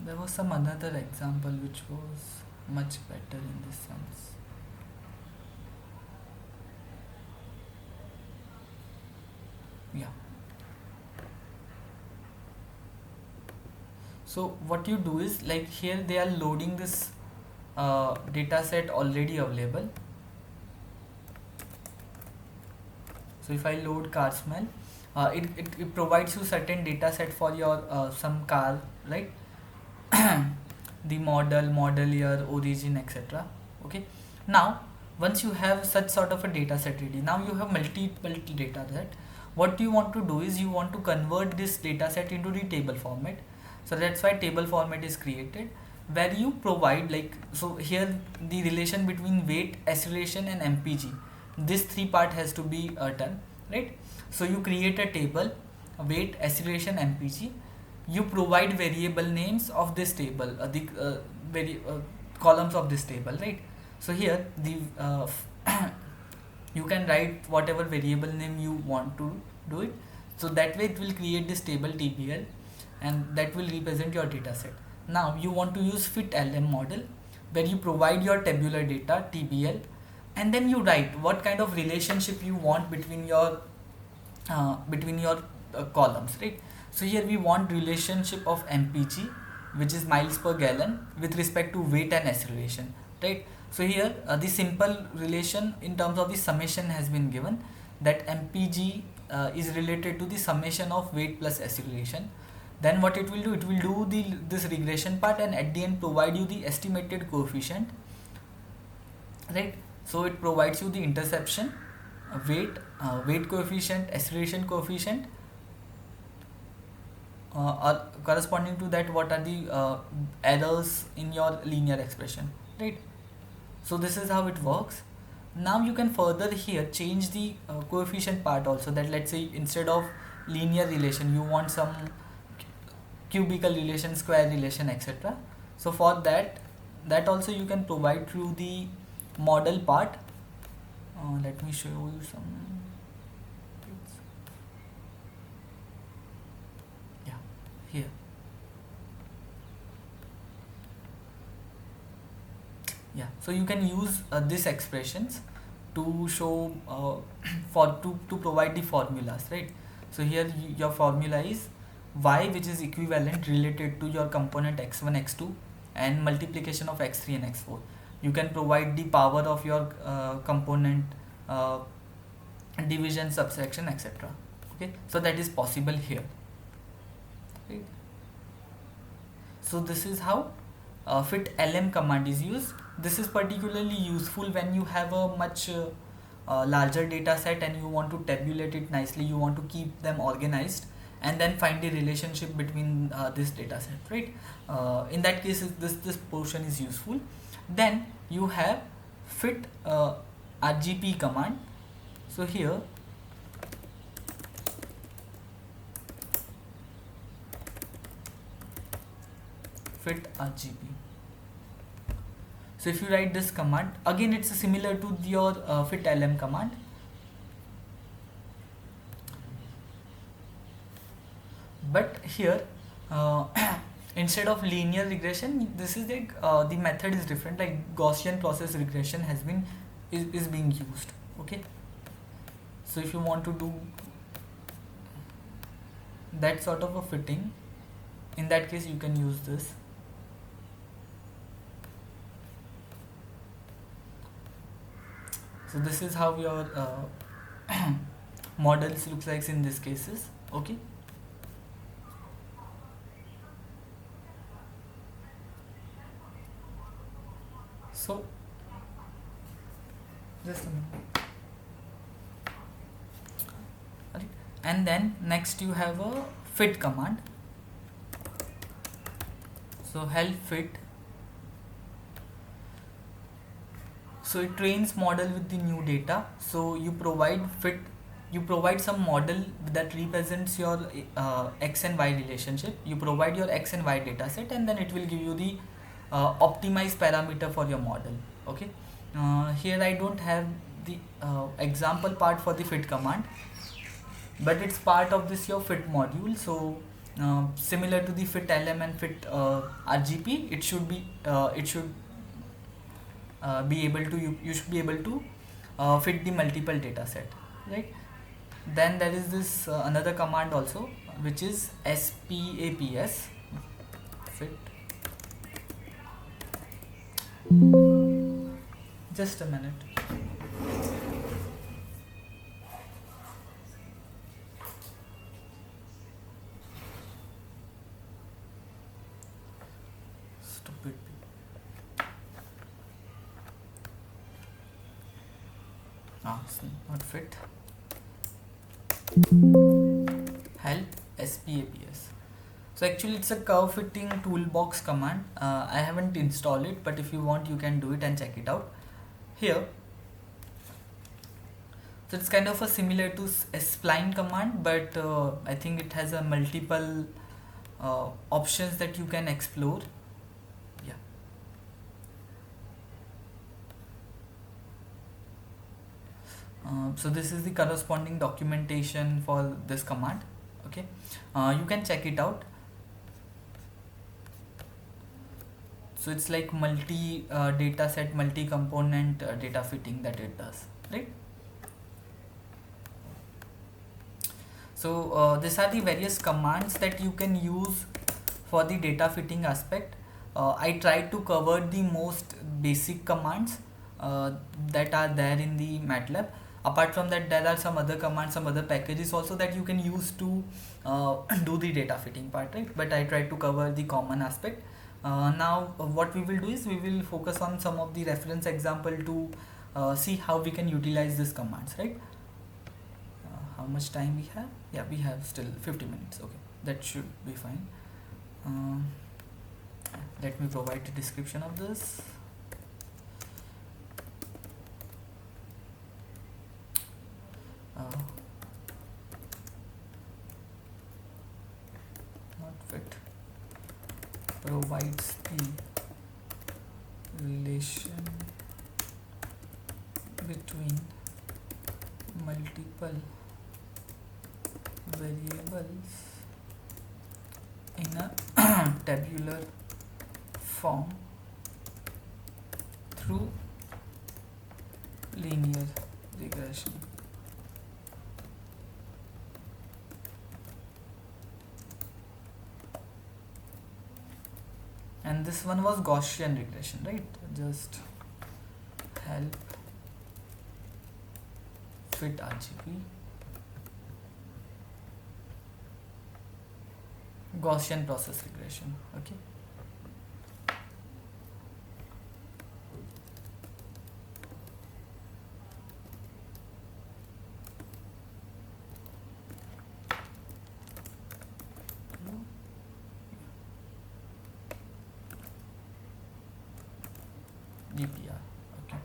There was some another example which was much better in this sense. Yeah. So what you do is like here they are loading this data set already available. So if I load car smell, it provides you certain data set for your some car, right? The model year, origin, etc. Okay. Now once you have such sort of a data set ready, now you have multiple data set. What you want to do is you want to convert this data set into the table format. So that's why table format is created, where you provide like, so here the relation between weight, acceleration, and MPG, this three part has to be done, right? So you create a table, weight, acceleration, MPG. You provide variable names of this table, columns of this table, right? So here the you can write whatever variable name you want to do it. So that way it will create this table TBL, and that will represent your data set. Now you want to use fit LM model, where you provide your tabular data TBL, and then you write what kind of relationship you want between your between your columns, right? So here we want relationship of mpg, which is miles per gallon, with respect to weight and acceleration, right? So here the simple relation in terms of the summation has been given, that mpg is related to the summation of weight plus acceleration. Then what it will do the this regression part, and at the end provide you the estimated coefficient, right? So it provides you the interception, weight coefficient, acceleration coefficient, are corresponding to that what are the errors in your linear expression, right? So this is how it works. Now you can further here change the coefficient part also, that let's say instead of linear relation you want some cubical relation, square relation, etc. So for that also you can provide through the model part. Let me show you some. Yeah, here. Yeah, so you can use these expressions to show to provide the formulas, right? So here your formula is y, which is equivalent related to your component x1 x2 and multiplication of x3 and x4. You can provide the power of your component, division, subtraction, etc. Okay, so that is possible here, right? So this is how fit lm command is used. This is particularly useful when you have a much larger data set and you want to tabulate it nicely, you want to keep them organized and then find the relationship between this data set, right? In that case this portion is useful. Then you have fit rgp command. So here fit rgp. So if you write this command, again it's similar to your fit lm command. But here instead of linear regression, this is like the method is different, like Gaussian process regression is being used. Okay, so if you want to do that sort of a fitting, in that case you can use this. So this is how your models looks like in these cases. Okay, so just a minute. Right. And then next you have a fit command. So help fit. So it trains model with the new data. So you provide some model that represents your x and y relationship. You provide your x and y data set, and then it will give you the optimized parameter for your model. Okay, here I don't have the example part for the fit command, but it's part of this your fit module. So similar to the fit lm and fit rgp, it should be able to you should be able to fit the multiple data set, right? Then there is this another command also, which is spaps fit. Just a minute. Stupid. Not fit. Help spaps. So actually it's a curve fitting toolbox command. I haven't installed it, but if you want you can do it and check it out here. So it's kind of a similar to a spline command, but I think it has a multiple options that you can explore. Yeah. So this is the corresponding documentation for this command. Okay, you can check it out. So it's like multi data set, multi component data fitting that it does, right? So these are the various commands that you can use for the data fitting aspect. I tried to cover the most basic commands uh, that are there in the Matlab. Apart from that, there are some other commands, some other packages also that you can use to do the data fitting part, right? But I tried to cover the common aspect. Now, what we will do is we will focus on some of the reference example to see how we can utilize these commands, right? How much time we have? Yeah, we have still 50 minutes. Okay, that should be fine. Um, Let me provide the description of this. Uh, Not fit provides the relation between multiple variables in a tabular form through linear regression. And this one was Gaussian regression, right? Just help fit RGB. Gaussian process regression. Okay. GPR. Okay.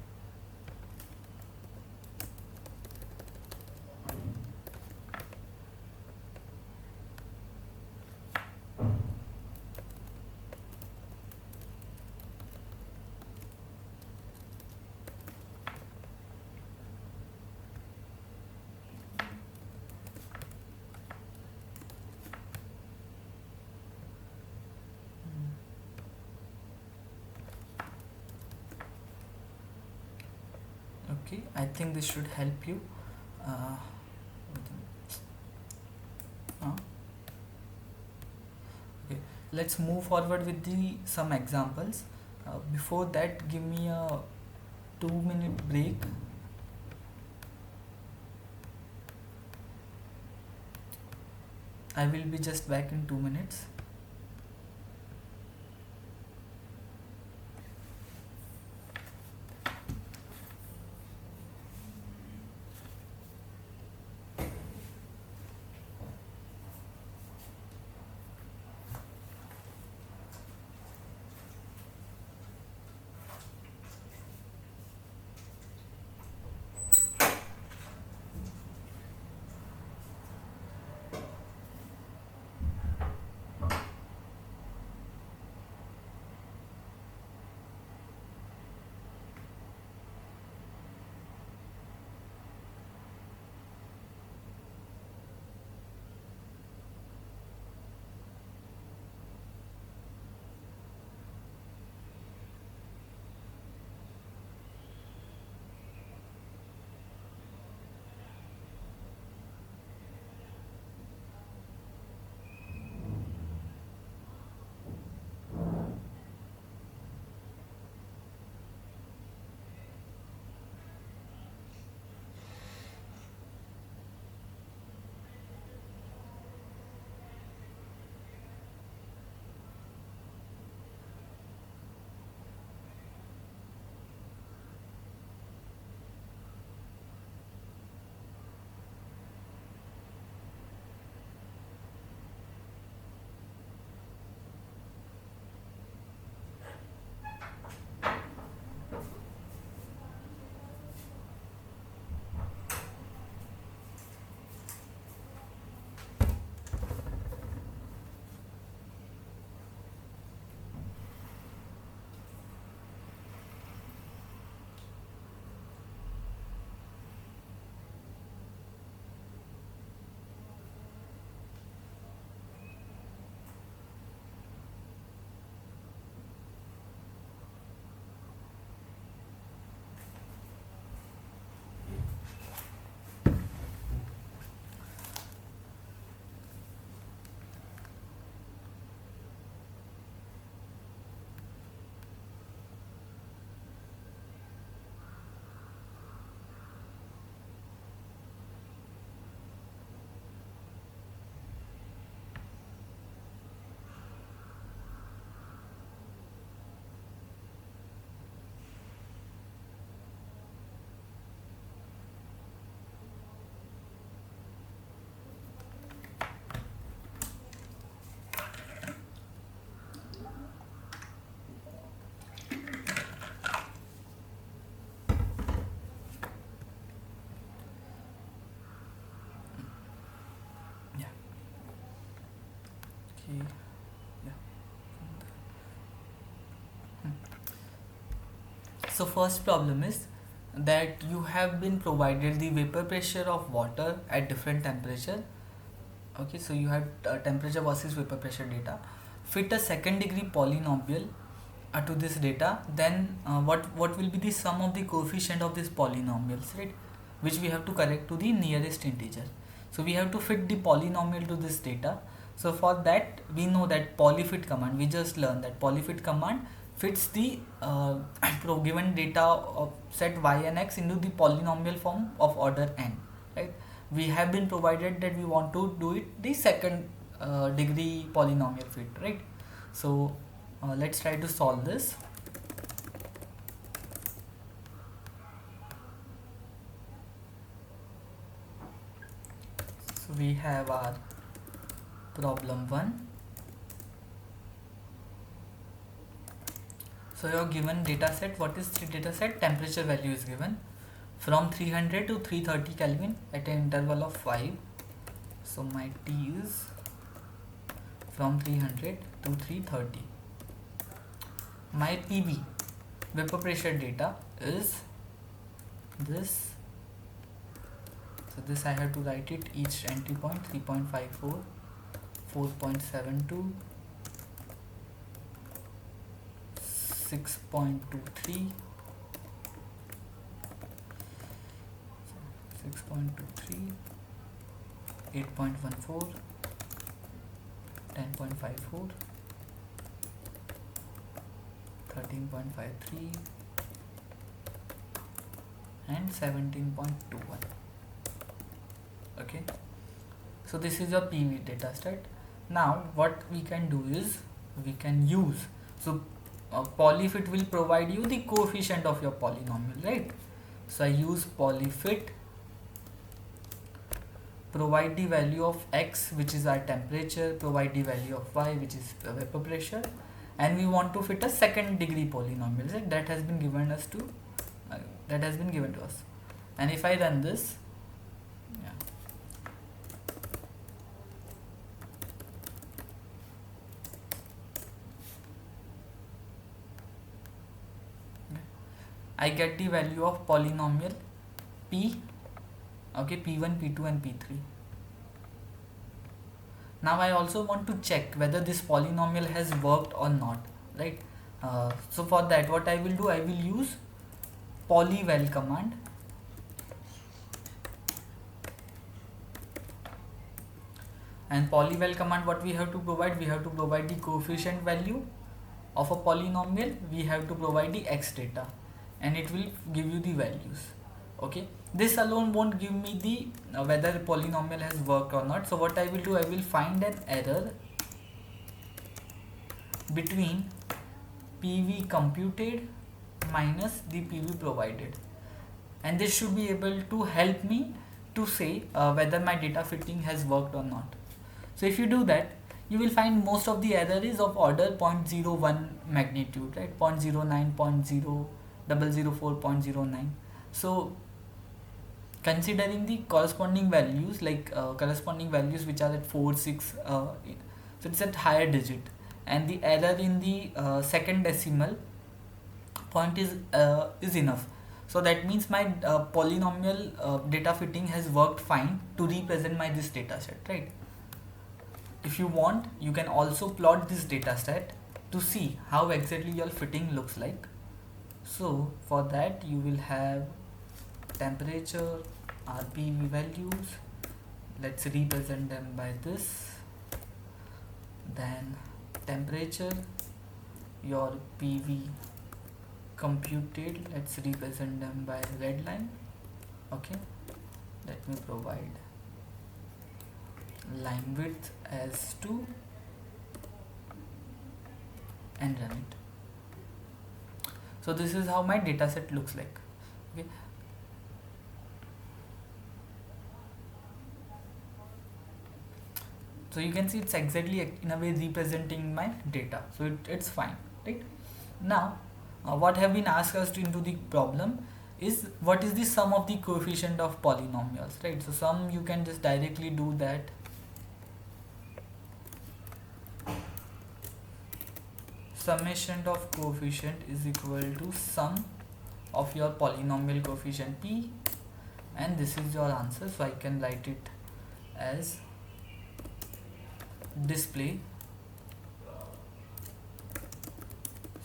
Okay, I think this should help you. Uh, okay, let's move forward with the some examples. Before that, give me a 2-minute break. I will be just back in 2 minutes. So first problem is that you have been provided the vapor pressure of water at different temperature. Okay, so you have temperature versus vapor pressure data. Fit a second degree polynomial to this data. Then what will be the sum of the coefficient of these polynomials, right? Which we have to correct to the nearest integer. So we have to fit the polynomial to this data. So for that we know that polyfit command. We just learned that polyfit command fits the given data of set y and x into the polynomial form of order n, right? We have been provided that we want to do it the second degree polynomial fit, right? So let's try to solve this. So we have our problem 1. So your given data set, what is the data set? Temperature value is given from 300 to 330 Kelvin at an interval of 5. So my T is from 300 to 330. My PV, vapor pressure data, is this. So this I have to write it each entry point: 3.54, 4.72, 6.23, 8.14, 10.54, 13.53 and 17.21. Okay, so this is your PV data set. Now what we can do is we can use, so polyfit will provide you the coefficient of your polynomial, right? So I use polyfit, provide the value of x, which is our temperature, provide the value of y, which is vapor pressure, and we want to fit a second degree polynomial, right? That has been given us to us. And if I run this, I get the value of polynomial P, okay, P1, P2 and P3. Now I also want to check whether this polynomial has worked or not, right? So for that what I will do, I will use polyval command. And polyval command, what we have to provide? We have to provide the coefficient value of a polynomial, we have to provide the x data, and it will give you the values. Okay, this alone won't give me the whether polynomial has worked or not. So what I will do, I will find an error between PV computed minus the PV provided, and this should be able to help me to say whether my data fitting has worked or not. So if you do that, you will find most of the error is of order 0.01 magnitude, right? 0.09, 0.0004, 0.09. So considering the corresponding values, like corresponding values which are at 4, 6, so it's at higher digit, and the error in the second decimal point is enough. So that means my polynomial data fitting has worked fine to represent my this data set, right? If you want, you can also plot this data set to see how exactly your fitting looks like. So for that you will have temperature, RPV values, let's represent them by this, then temperature, your PV computed, let's represent them by red line. Okay, let me provide line width as 2 and run it. So this is how my data set looks like. Okay, so you can see it's exactly in a way representing my data, so it's fine, right? Now what have been asked us into the problem is what is the sum of the coefficient of polynomials, right? So sum, you can just directly do that. Summation of coefficient is equal to sum of your polynomial coefficient p, and this is your answer. So I can write it as display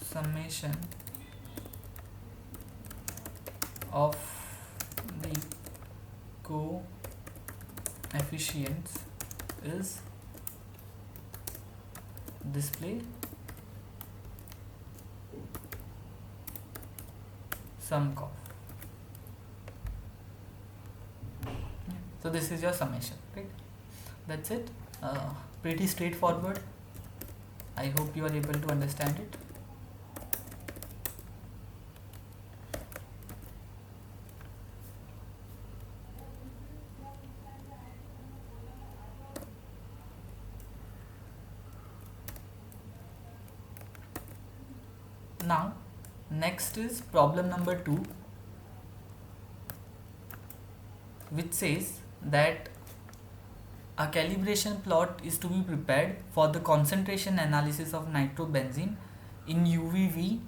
summation of the coefficients is display sum coef. So this is your summation, right? That's it. Pretty straightforward. I hope you are able to understand it. Now, next is problem number 2, which says that a calibration plot is to be prepared for the concentration analysis of nitrobenzene in UV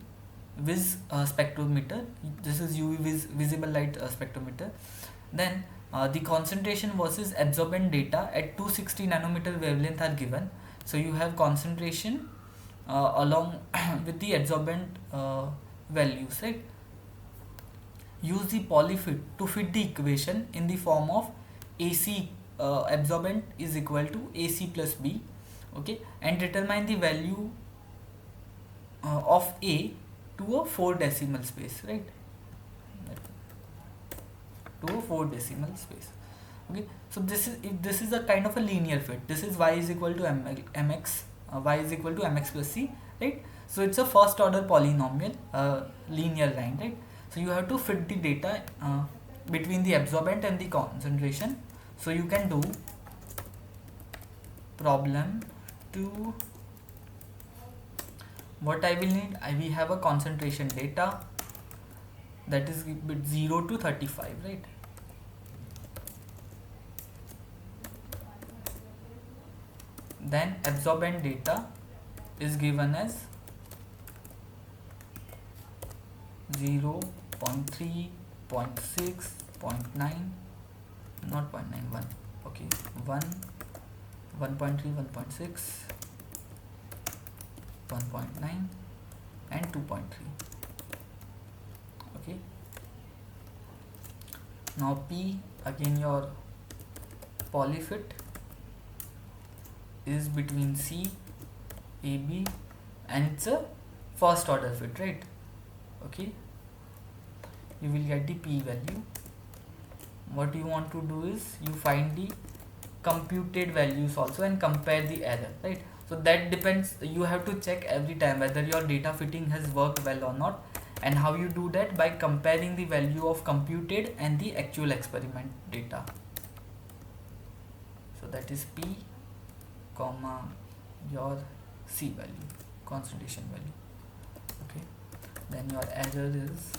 vis spectrometer. This is UV visible light spectrometer. Then the concentration versus absorbent data at 260 nanometer wavelength are given. So you have concentration along with the adsorbent values, right? Use the polyfit to fit the equation in the form of AC absorbent is equal to AC plus B, okay, and determine the value of A to a 4 decimal space, right? To a 4 decimal space. Okay, so this is a kind of a linear fit. This is y is equal to mx, y is equal to mx plus c, right? So it's a first order polynomial linear line, right? So you have to fit the data between the absorbent and the concentration. So you can do problem 2. What I will need, we have a concentration data that is 0 to 35, right? Then absorbent data is given as 0, 0.3, 0.6, 0.9, not 0.91, okay, 1, 1.3, 1.6, 1.9 and 2.3. Okay, now P, again your polyfit is between C, AB, and it's a first order fit, right? Okay, you will get the P value. What you want to do is you find the computed values also and compare the error, right? So that depends, you have to check every time whether your data fitting has worked well or not. And how you do that? By comparing the value of computed and the actual experiment data. So that is P comma your C value, concentration value. Okay, then your error is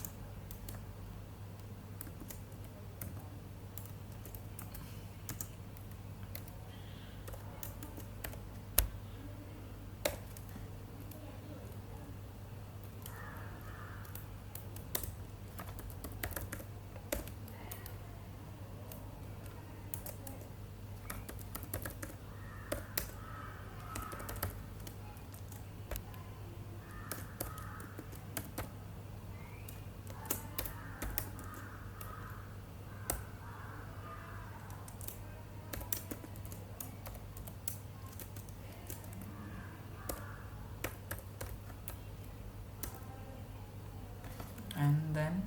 and then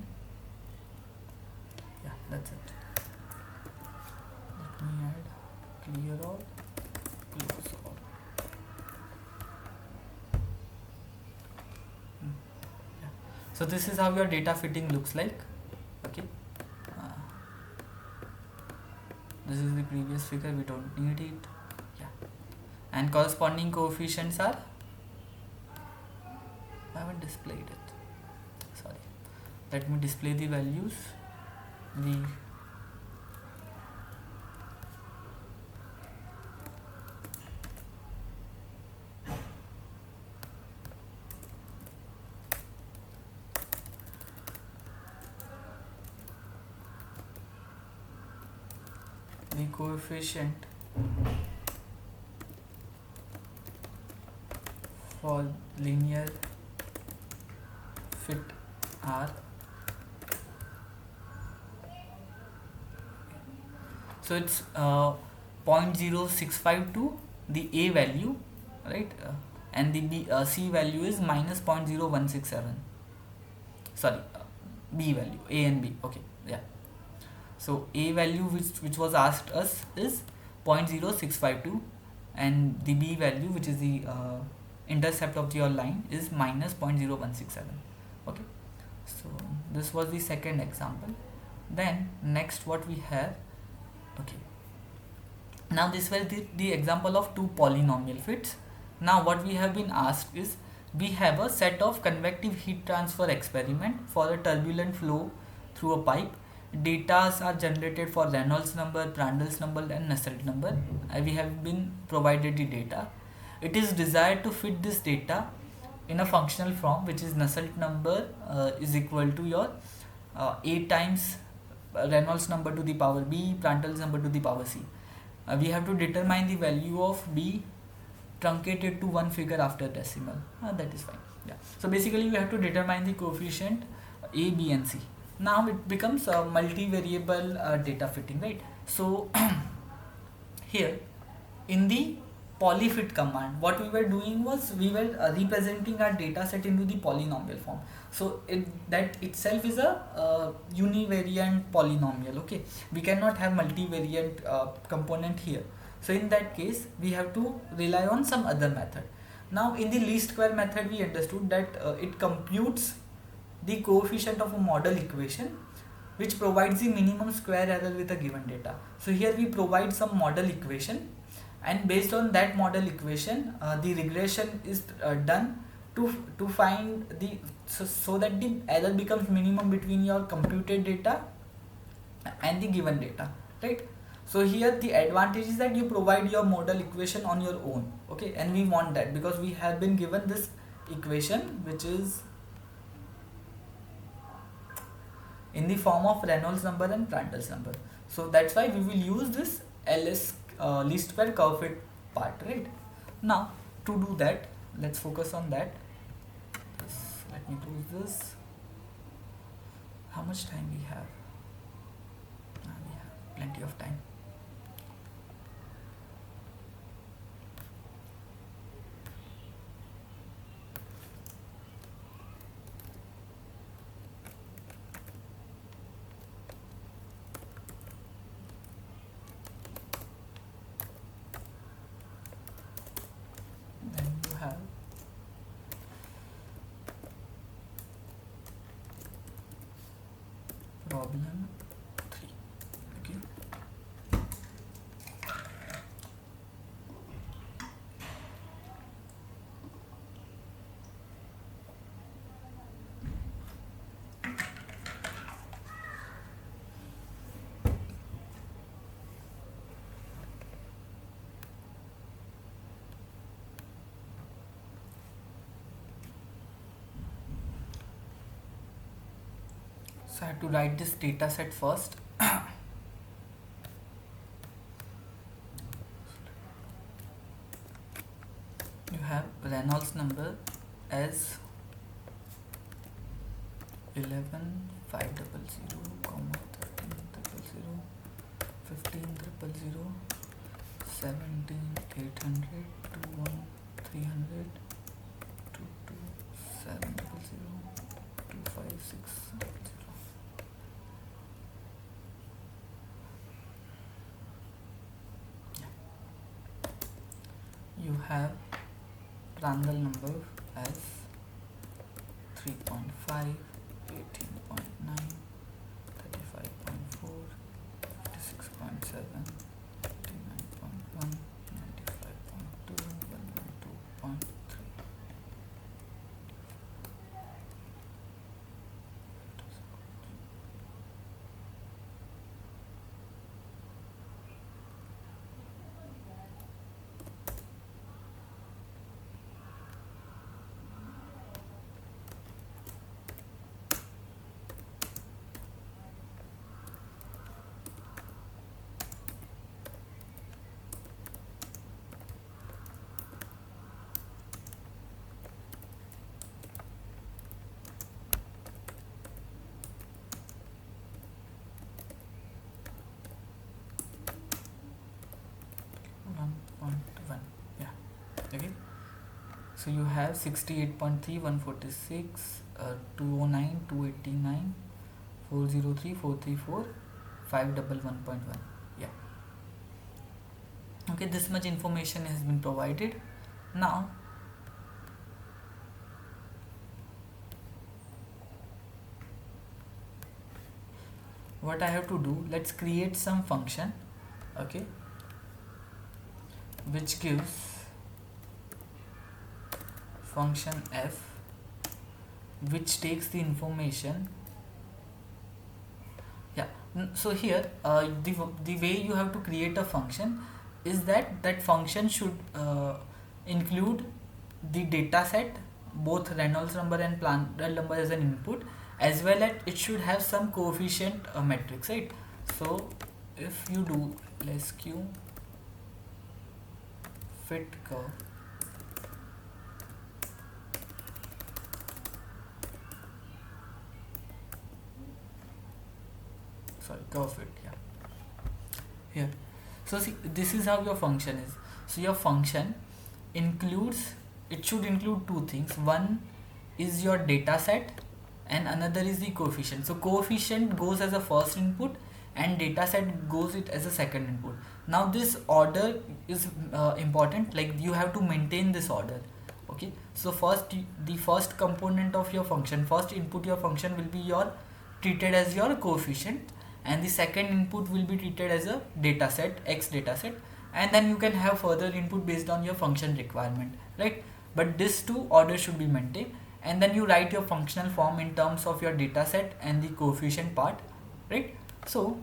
yeah, that's it. Let me add clear all, close all. Yeah. So this is how your data fitting looks like. Okay, this is the previous figure, we don't need it. Yeah, and corresponding coefficients are, I haven't displayed it, sorry. Let me display the values. The the coefficient for linear fit R. So it's 0.0652, the A value, right? And the C value is minus 0.0167. Sorry, B value, A and B. Okay, yeah. So A value which was asked us is 0.0652, and the B value, which is the intercept of your line, is minus 0.0167. Okay, so this was the second example. Then next what we have, okay, now this was the example of two polynomial fits. Now what we have been asked is, we have a set of convective heat transfer experiment for a turbulent flow through a pipe. Datas are generated for Reynolds number, Prandtl number and Nusselt number. We have been provided the data. It is desired to fit this data in a functional form, which is Nusselt number is equal to your A times Reynolds number to the power B, Prandtl number to the power C. We have to determine the value of B truncated to one figure after decimal. That is fine. Yeah. So basically we have to determine the coefficient A, B and C. Now it becomes a multivariable data fitting, right? So here in the polyfit command, what we were doing was we were representing our data set into the polynomial form. So that itself is a univariant polynomial. Okay, we cannot have multivariant component here. So in that case we have to rely on some other method. Now in the least square method we understood that it computes the coefficient of a model equation which provides the minimum square error with a given data. So here we provide some model equation, and based on that model equation the regression is done to find the so that the error becomes minimum between your computed data and the given data, right? So here the advantage is that you provide your model equation on your own. Okay, and we want that because we have been given this equation which is in the form of Reynolds number and Prandtl number. So that's why we will use this LS least square curve fit part, right? Now to do that, let's focus on that. Let me close this. How much time we have? We have plenty of time. Then you have problem 3. Okay. So I have to write this data set first. You have Reynolds number as 11,500, 13,000, 15,000, 17,800, 21,300, 22,700, 256,000. You have Prandtl number as 3.5, 18.9, 35.4, 56.7, 59.1, 95.2, 112.3. So you have 68.3, 146, 209, 289, 403, 434, 511.1. Yeah. Okay, this much information has been provided. Now what I have to do, let's create some function, okay, which gives function f, which takes the information. Yeah, so here the way you have to create a function is that function should include the data set, both Reynolds number and Prandtl number as an input, as well as it should have some coefficient matrix, right? So if you do lsq fit curve, sorry, curve fit, yeah, here. So see, this is how your function is. So your function includes, it should include two things. One is your data set and another is the coefficient. So coefficient goes as a first input and data set goes it as a second input. Now this order is important, like you have to maintain this order. Okay, so first the first component of your function, first input your function will be your treated as your coefficient, and the second input will be treated as a data set, x data set, and then you can have further input based on your function requirement, right? But this two order should be maintained, and then you write your functional form in terms of your data set and the coefficient part, right? So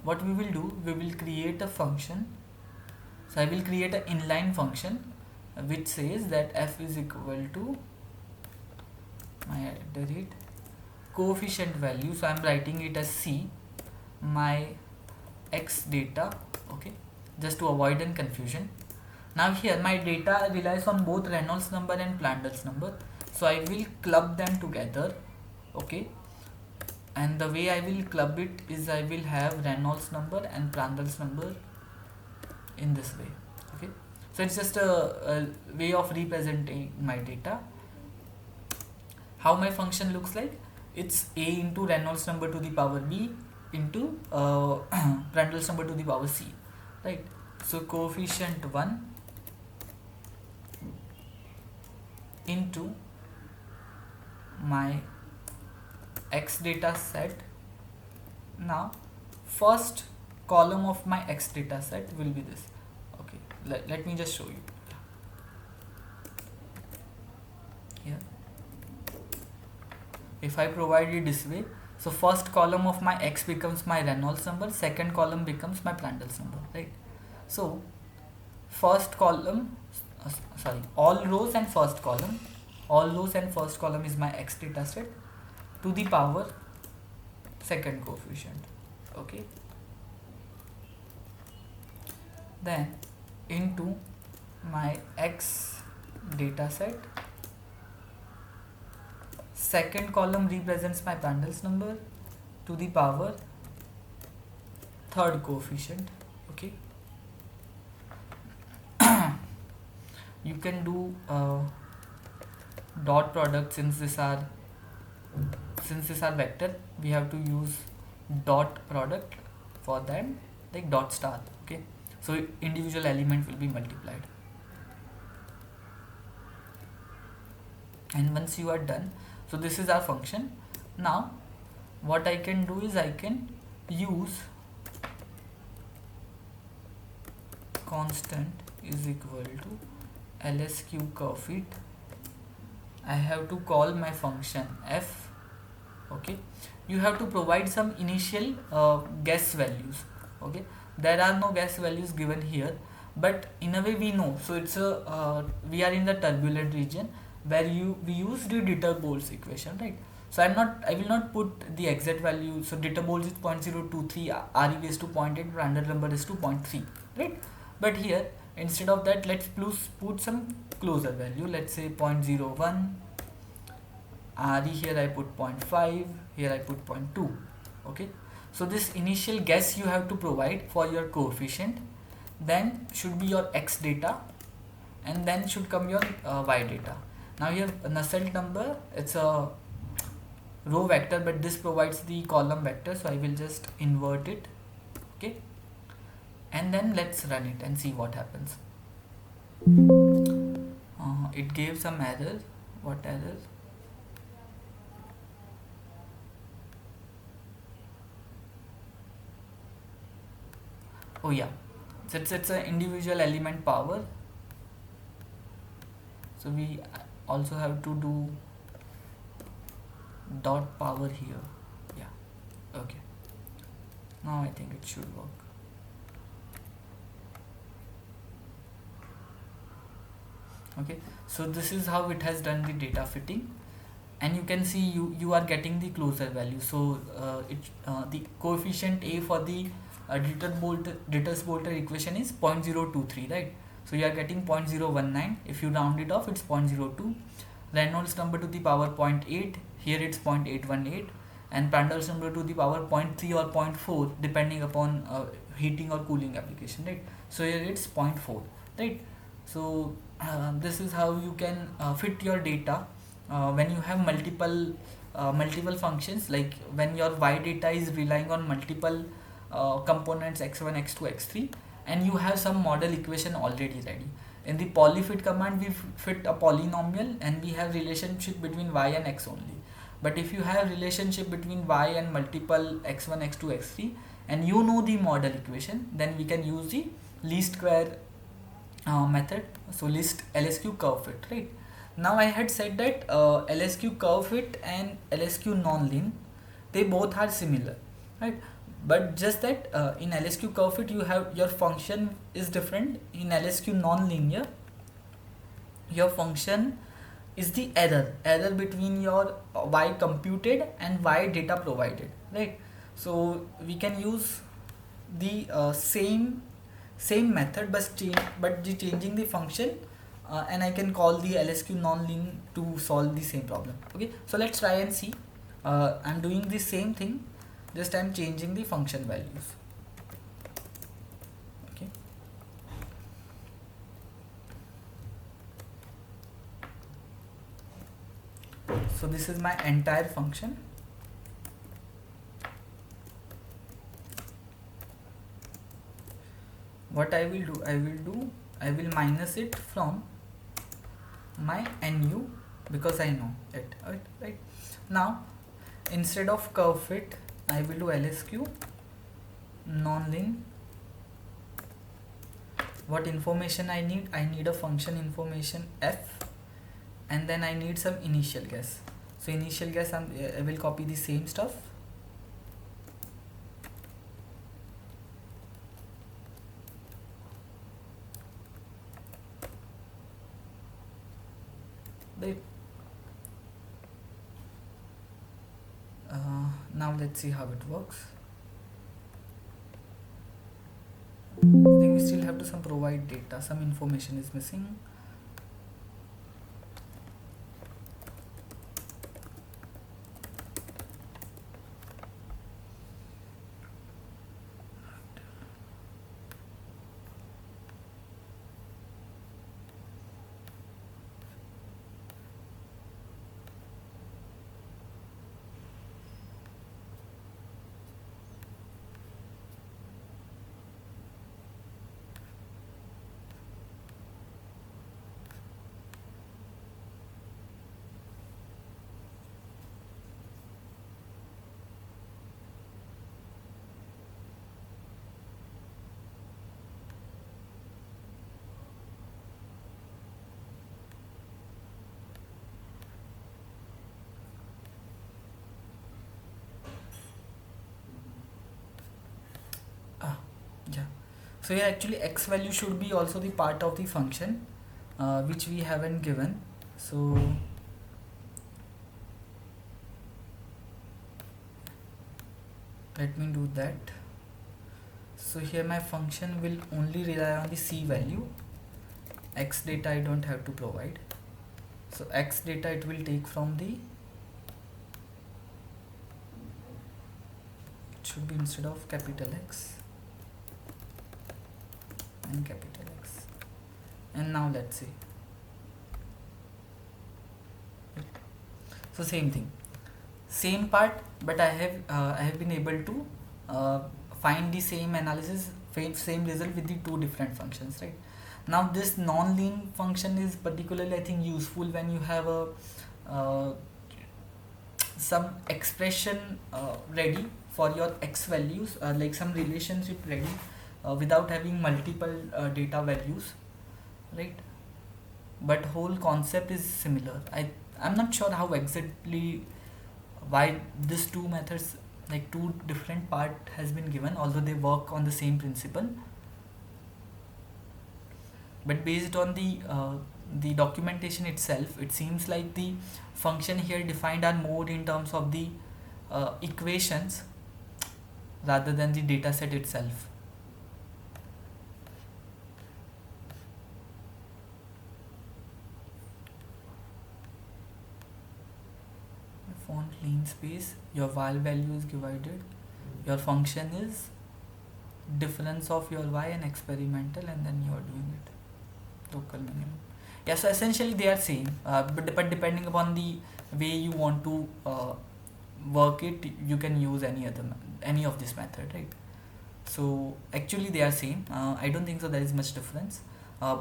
what we will do, we will create a function. So I will create an inline function which says that f is equal to my coefficient value, so I am writing it as c, my x data, okay, just to avoid any confusion. Now here my data relies on both Reynolds number and Prandtl's number, so I will club them together, okay, and the way I will club it is I will have Reynolds number and Prandtl's number in this way, okay. So it's just a way of representing my data. How my function looks like, it's a into Reynolds number to the power b into Prandtl's number to the power c, right? So coefficient 1 into my x data set. Now first column of my x data set will be this, okay. Let me just show you here. If I provide it this way, so first column of my x becomes my Reynolds number, second column becomes my Prandtl's number, right? So first column, all rows and first column is my x data set to the power second coefficient, okay. Then into my x data set, second column represents my Prandtl's number to the power third coefficient, okay. You can do dot product, since these are vector, we have to use dot product for them, like dot star, okay. So individual element will be multiplied, and once you are done, so this is our function. Now what I can do is I can use constant is equal to lsq curve fit. I have to call my function f, okay. You have to provide some initial guess values, okay. There are no guess values given here, but in a way we know. So it's a we are in the turbulent region where we use the Dieter-Bohl's equation, right? So I will not put the exact value. So Dieter-Bohl's is 0.023, RE raised to 0.8, Prandtl number is 2.3, right? But here instead of that, let's put some closer value. Let's say 0.01. RE here I put 0.5, here I put 0.2, okay. So this initial guess you have to provide for your coefficient. Then should be your x data, and then should come your y data. Now here Nusselt number, it's a row vector, but this provides the column vector, so I will just invert it. Okay, and then let's run it and see what happens. It gave some error. What error? Oh yeah, so it's an individual element power, so we also have to do dot power here. Yeah, okay, now I think it should work. Okay, so this is how it has done the data fitting, and you can see you are getting the closer value. So the coefficient A for the Dittus-Boelter equation is 0.023, right? So you are getting 0.019. If you round it off, it's 0.02. Reynolds number to the power 0.8, here it's 0.818, and Prandtl number to the power 0.3 or 0.4 depending upon heating or cooling application, right? So here it's 0.4, right? So this is how you can fit your data when you have multiple functions, like when your y data is relying on multiple components x1, x2, x3, and you have some model equation already ready. In the polyfit command, we fit a polynomial and we have relationship between y and x only. But if you have relationship between y and multiple x1, x2, x3, and you know the model equation, then we can use the least square method. So list LSQ curve fit, right? Now I had said that LSQ curve fit and LSQ non-lim, they both are similar, right? But just that in LSQ curve fit you have your function is different. In LSQ non-linear, your function is the error between your y computed and y data provided, right? So we can use the same method, but changing the function, and I can call the LSQ non-lim to solve the same problem. Okay, so let's try and see. I'm doing the same thing, just I'm changing the function values. Okay, so this is my entire function. What I will do, I will minus it from my nu because I know it, right? Now instead of curve fit, I will do LSQ non-lim. What information I need? I need a function information f, and then I need some initial guess. So initial guess, I will copy the same stuff. Right. Now let's see how it works. I think we still have to some provide data, some information is missing. Yeah, so here actually x value should be also the part of the function, which we haven't given. So let me do that. So here my function will only rely on the c value. X data I don't have to provide. So x data it will take from the, it should be instead of capital X and capital X, And now let's see. So same thing, same part, but I have been able to uh, find the same analysis, same result with the two different functions, right? Now this non-lean function is particularly, I think, useful when you have a uh, some expression ready for your x values, like some relationship ready, without having multiple data values, right? But whole concept is similar. I'm not sure how exactly why these two methods, like two different part has been given, although they work on the same principle. But based on the documentation itself, it seems like the function here defined are more in terms of the equations rather than the data set itself. Font lean space, your while value is divided, your function is difference of your y and experimental, and then you are doing it local minimum. Yeah, so essentially they are same, but depending upon the way you want to work it, you can use any of this method, right? So actually they are same. I don't think so there is much difference.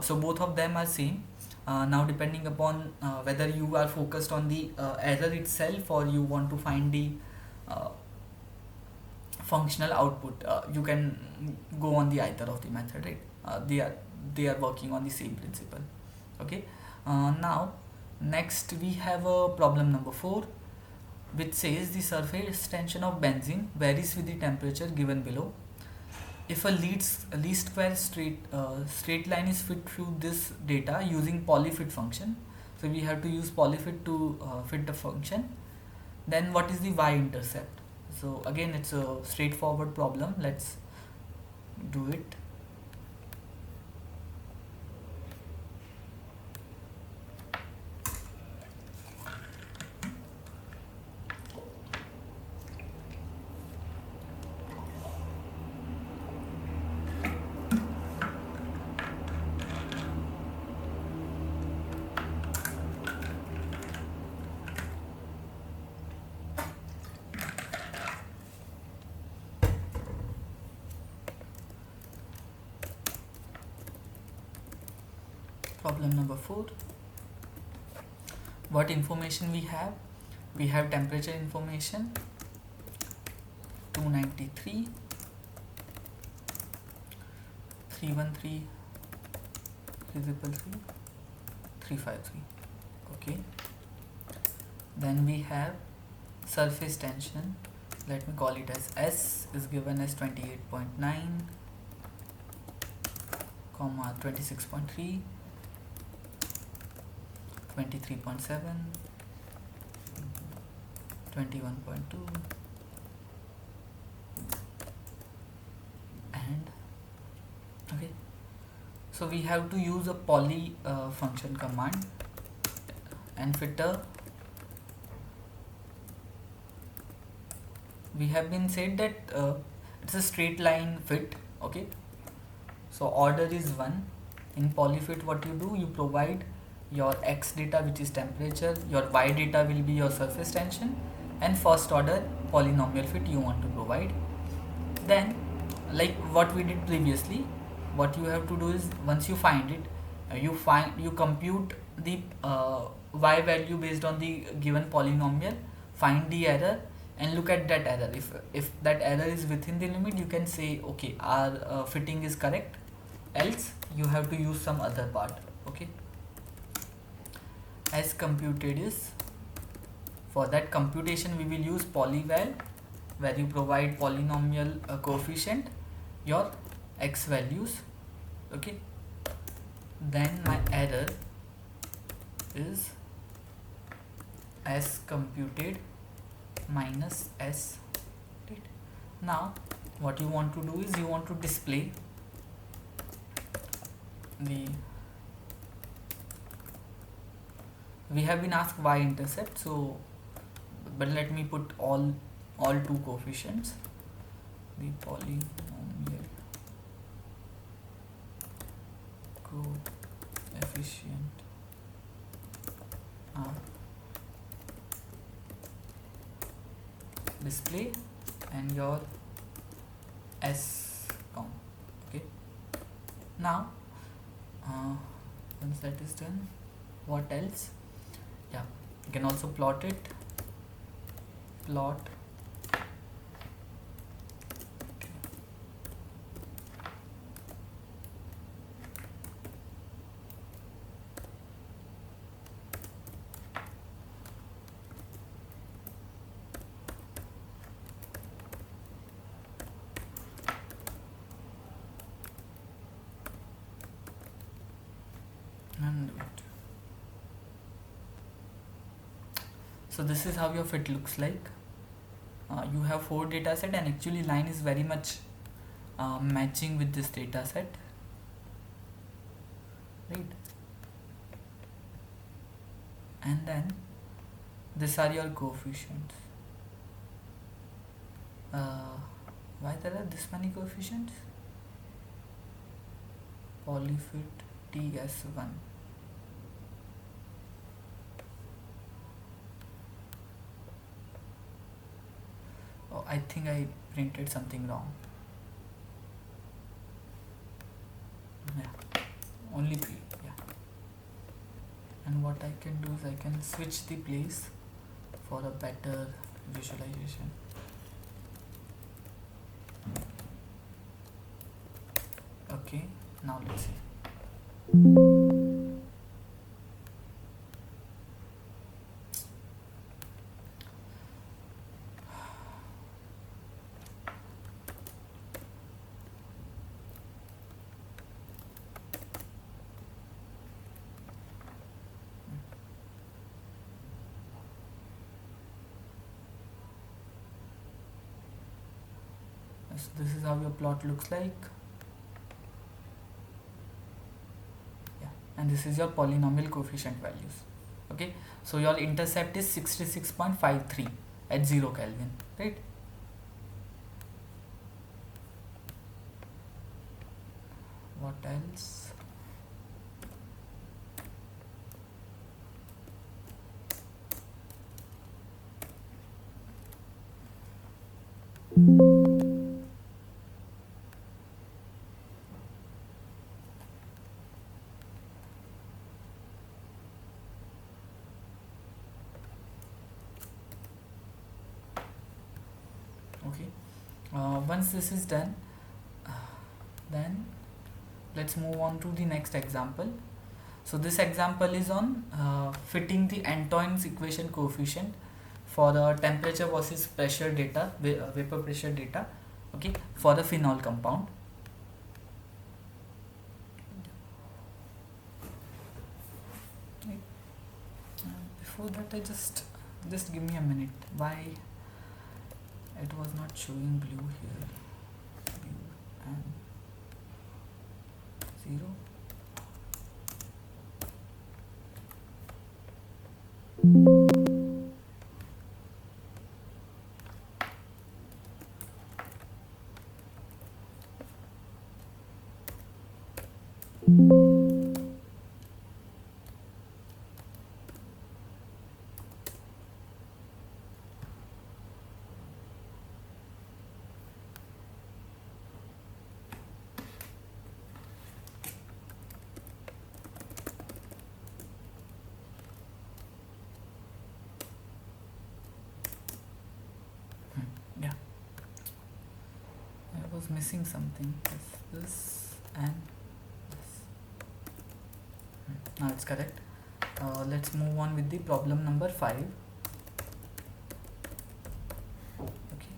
So both of them are same. Now depending upon whether you are focused on the error itself or you want to find the uh, functional output, you can go on the either of the method, right? They are working on the same principle. Okay. Now next we have a problem number 4, which says the surface tension of benzene varies with the temperature given below. If a least square straight line is fit through this data using polyfit function, so we have to use polyfit to fit the function, then what is the y-intercept? So again, it's a straightforward problem. Let's do it. Problem number 4. What information we have? We have temperature information 293, 313, 333, 353. Okay. Then we have surface tension. Let me call it as S is given as 28.9, 26.3, 23.7, 21.2, and okay. So we have to use a poly function command and fitter. We have been said that it's a straight line fit. Okay. So order is 1. In polyfit, what you do, you provide your x data, which is temperature, your y data will be your surface tension, and first order polynomial fit you want to provide. Then, like what we did previously, what you have to do is, once you find it, you compute the y value based on the given polynomial, find the error, and look at that error. If that error is within the limit, you can say okay, our fitting is correct, else you have to use some other part. Okay. As computed is, for that computation we will use polyval, where you provide polynomial coefficient, your x values. Okay. Then my error is as computed minus s. Right. Now what you want to do is, you want to display the, we have been asked y-intercept, so but let me put all two coefficients, the polynomial efficient display and your S count. Okay, now once that is done, what else? Yeah, you can also plot it. Plot and wait. So this is how your fit looks like. You have 4 data set, and actually line is very much matching with this data set, right? And then these are your coefficients. Why there are this many coefficients? Polyfit TS1. Oh, I think I printed something wrong. Yeah, only 3. Yeah. And what I can do is I can switch the place for a better visualization. Okay, now let's see. So this is how your plot looks like. Yeah, and this is your polynomial coefficient values. Okay, so your intercept is 66.53 at 0 Kelvin, right? What else? Okay, once this is done, then let's move on to the next example. So this example is on fitting the Antoine's equation coefficient for the temperature versus pressure data, vapor pressure data, okay, for a phenol compound. Before that, I just give me a minute. Why it was not showing blue here? Blue and 0. Yeah, I was missing something. This and this. Now it's correct. Let's move on with the problem number 5. Okay,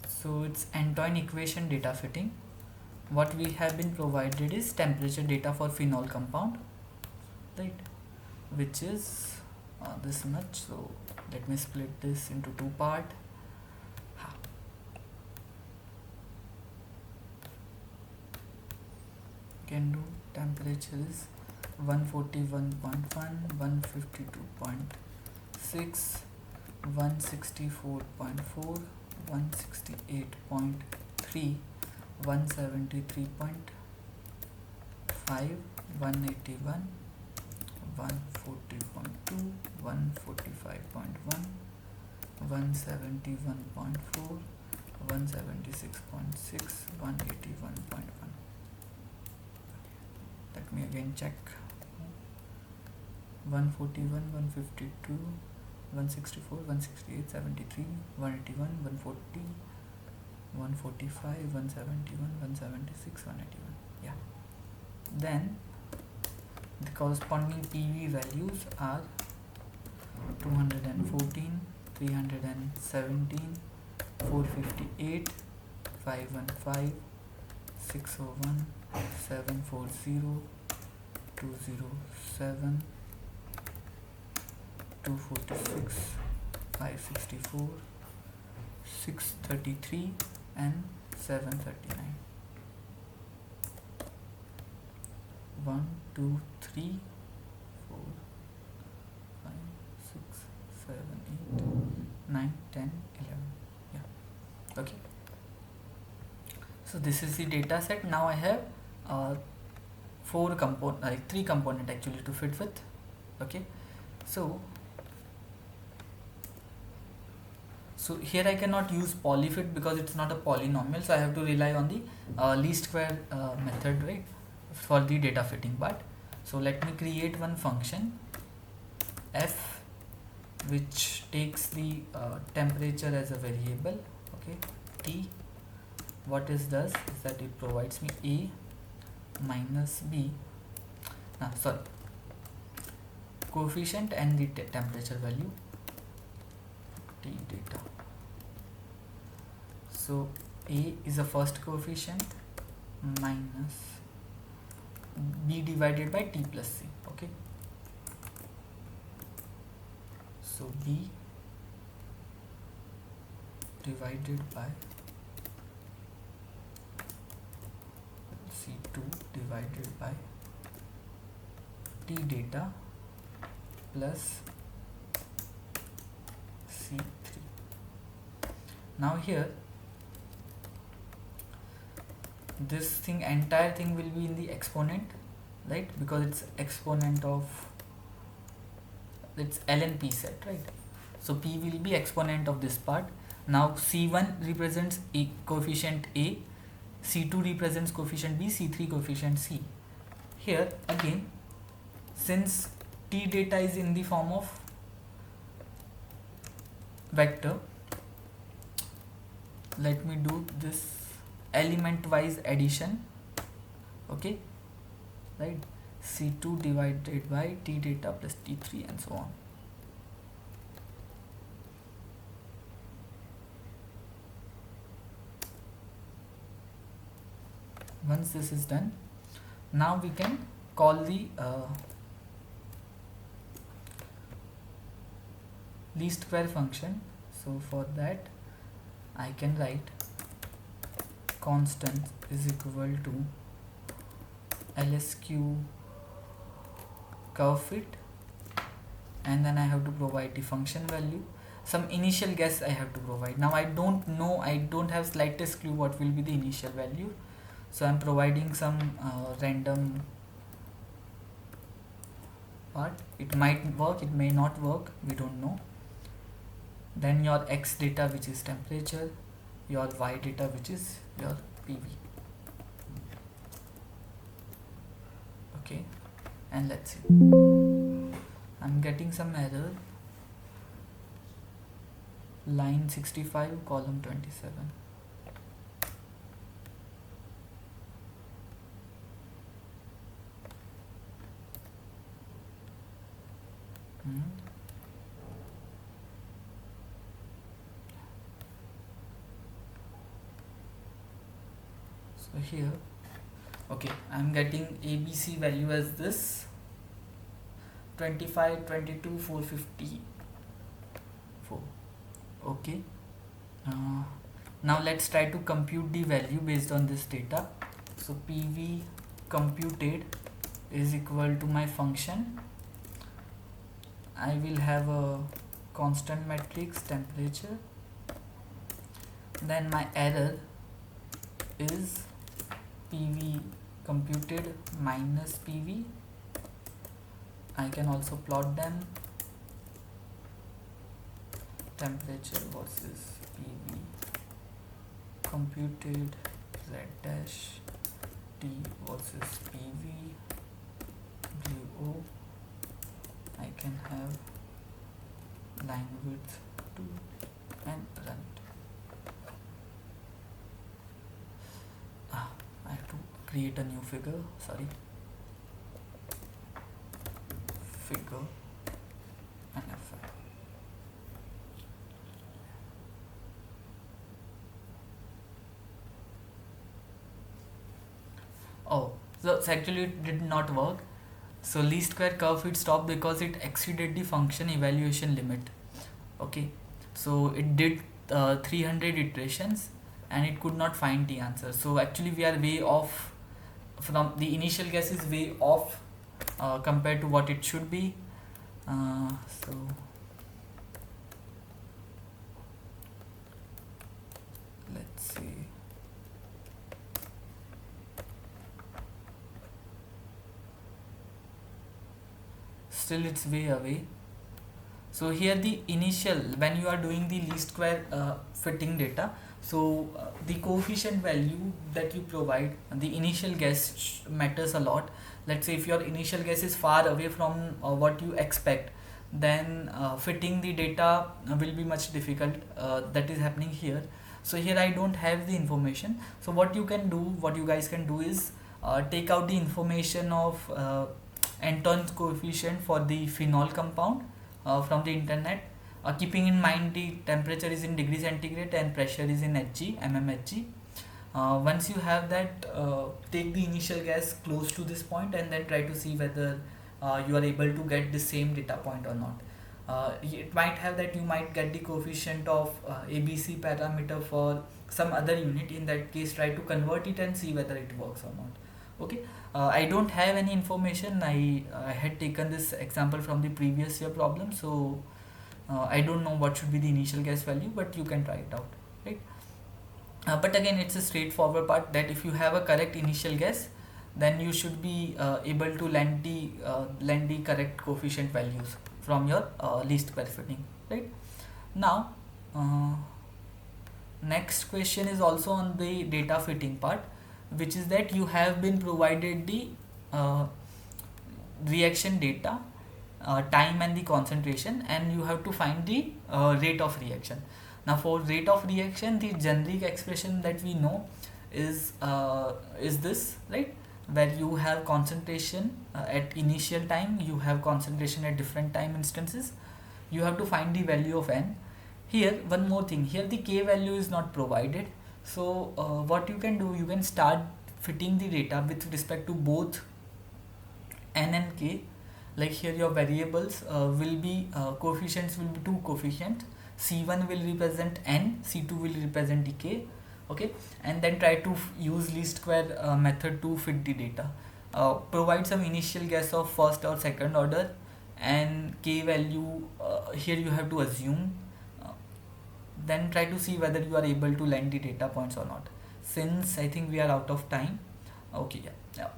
so it's Antoine equation data fitting. What we have been provided is temperature data for phenol compound, right, which is this much. So let me split this into 2 parts. Can do temperature is 141.1, 152.6, 164.4, 168.3, 173.2, 181, 140.2, 145.1, 171.4, 176.6, 181.1. Let me again check. 141, 152, 164, 168, 73, 181, 140, 145, 171, 176, 181. Yeah. Then the corresponding PV values are 214, 317, 458, 515, 601, 740, 207, 246, 564, 633 and 739. 1, 2, 3, 4, 5, 6, 7, 8, 9, 10, 11. Yeah. Okay. So this is the data set. Now I have three component actually to fit with. Okay. So here I cannot use polyfit because it's not a polynomial, so I have to rely on the least square method, right, for the data fitting part. So let me create one function f which takes the temperature as a variable. Okay, t. What it does is that it provides me a minus b, coefficient and the temperature value, t data. So a is the first coefficient minus b divided by t plus c. Okay, so b divided by c2 divided by t data plus c3. Now here this entire thing will be in the exponent, right, because it's exponent of it's ln p set, right? So p will be exponent of this part. Now c1 represents a coefficient a, c2 represents coefficient b, c3 coefficient c. Here again, since t data is in the form of vector, let me do this element wise addition. Okay, right, c2 divided by t data plus t3 and so on. Once this is done, now we can call the least square function. So for that I can write constant is equal to LSQ curve fit, and then I have to provide the function value. Some initial guess I have to provide. Now I don't know, I don't have slightest clue what will be the initial value, so I'm providing some random part. It might work, it may not work, we don't know. Then your x data, which is temperature, your y data, which is your PV. Okay, and let's see, I'm getting some error. Line 65, column 27. So here, okay, I'm getting ABC value as this 25, 22, 454. Okay, now let's try to compute the value based on this data. So PV computed is equal to my function. I will have a constant matrix temperature, then my error is PV computed minus PV. I can also plot them, temperature versus PV, computed Z dash T versus PV, WO. I can have line width 2 and run it. I have to create a new figure, sorry, figure and F5. Oh, so actually it did not work. So least square curve fit stopped because it exceeded the function evaluation limit. Okay, so it did 300 iterations and it could not find the answer. So actually we are way off from the initial guess, is way off compared to what it should be. So let's see. Still it's way away. So here the initial, when you are doing the least square fitting data, so the coefficient value that you provide, the initial guess matters a lot. Let's say if your initial guess is far away from what you expect, then fitting the data will be much difficult. That is happening here. So here I don't have the information. So what you can do, what you guys can do is take out the information of Anton's coefficient for the phenol compound from the internet, keeping in mind the temperature is in degree centigrade and pressure is in Hg, mmHg. Once you have that, take the initial guess close to this point and then try to see whether you are able to get the same data point or not. It might have that you might get the coefficient of ABC parameter for some other unit. In that case, try to convert it and see whether it works or not. Okay, I don't have any information. I had taken this example from the previous year problem, so I don't know what should be the initial guess value, but you can try it out, right? But again, it's a straightforward part that if you have a correct initial guess, then you should be able to land the correct coefficient values from your least square fitting, right? Now, next question is also on the data fitting part, which is that you have been provided the reaction data, time and the concentration, and you have to find the rate of reaction. Now for rate of reaction, the generic expression that we know is this, right, where you have concentration at initial time, you have concentration at different time instances, you have to find the value of n. Here one more thing, here the k value is not provided. So what you can do, you can start fitting the data with respect to both n and k. Like here your variables will be coefficients will be two coefficients. C1 will represent n, C2 will represent the k. Okay, and then try to use least square method to fit the data. Provide some initial guess of first or second order, and k value here you have to assume. Then try to see whether you are able to land the data points or not. Since I think we are out of time, okay, yeah,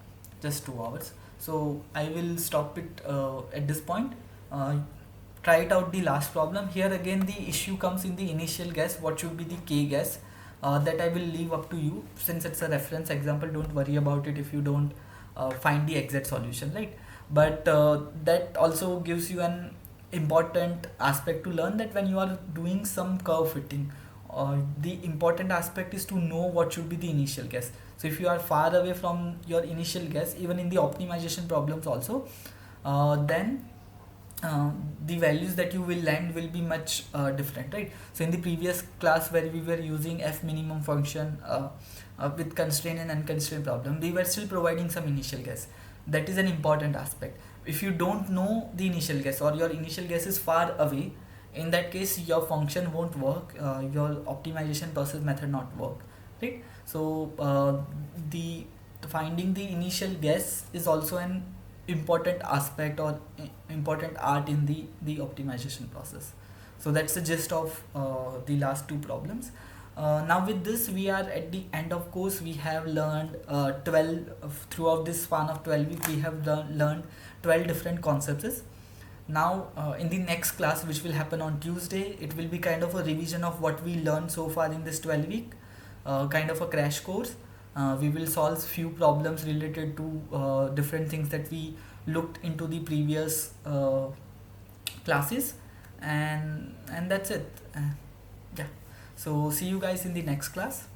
just 2 hours. So I will stop it at this point. Try it out the last problem. Here again the issue comes in the initial guess. What should be the k guess? That I will leave up to you. Since it's a reference example, don't worry about it if you don't find the exact solution, right? But that also gives you an important aspect to learn, that when you are doing some curve fitting, the important aspect is to know what should be the initial guess. So if you are far away from your initial guess, even in the optimization problems also, then the values that you will land will be much different, right? So in the previous class where we were using f minimum function with constraint and unconstrained problem, we were still providing some initial guess. That is an important aspect. If you don't know the initial guess, or your initial guess is far away, in that case your function won't work, your optimization process method not work, right? So the finding the initial guess is also an important aspect or important art in the optimization process. So that's the gist of the last two problems. Now with this we are at the end of course. We have learned 12 throughout this span of 12 weeks. We have learned 12 different concepts. Now in the next class, which will happen on Tuesday, it will be kind of a revision of what we learned so far in this 12 week, kind of a crash course. We will solve few problems related to different things that we looked into the previous classes, and that's it. Yeah. So see you guys in the next class.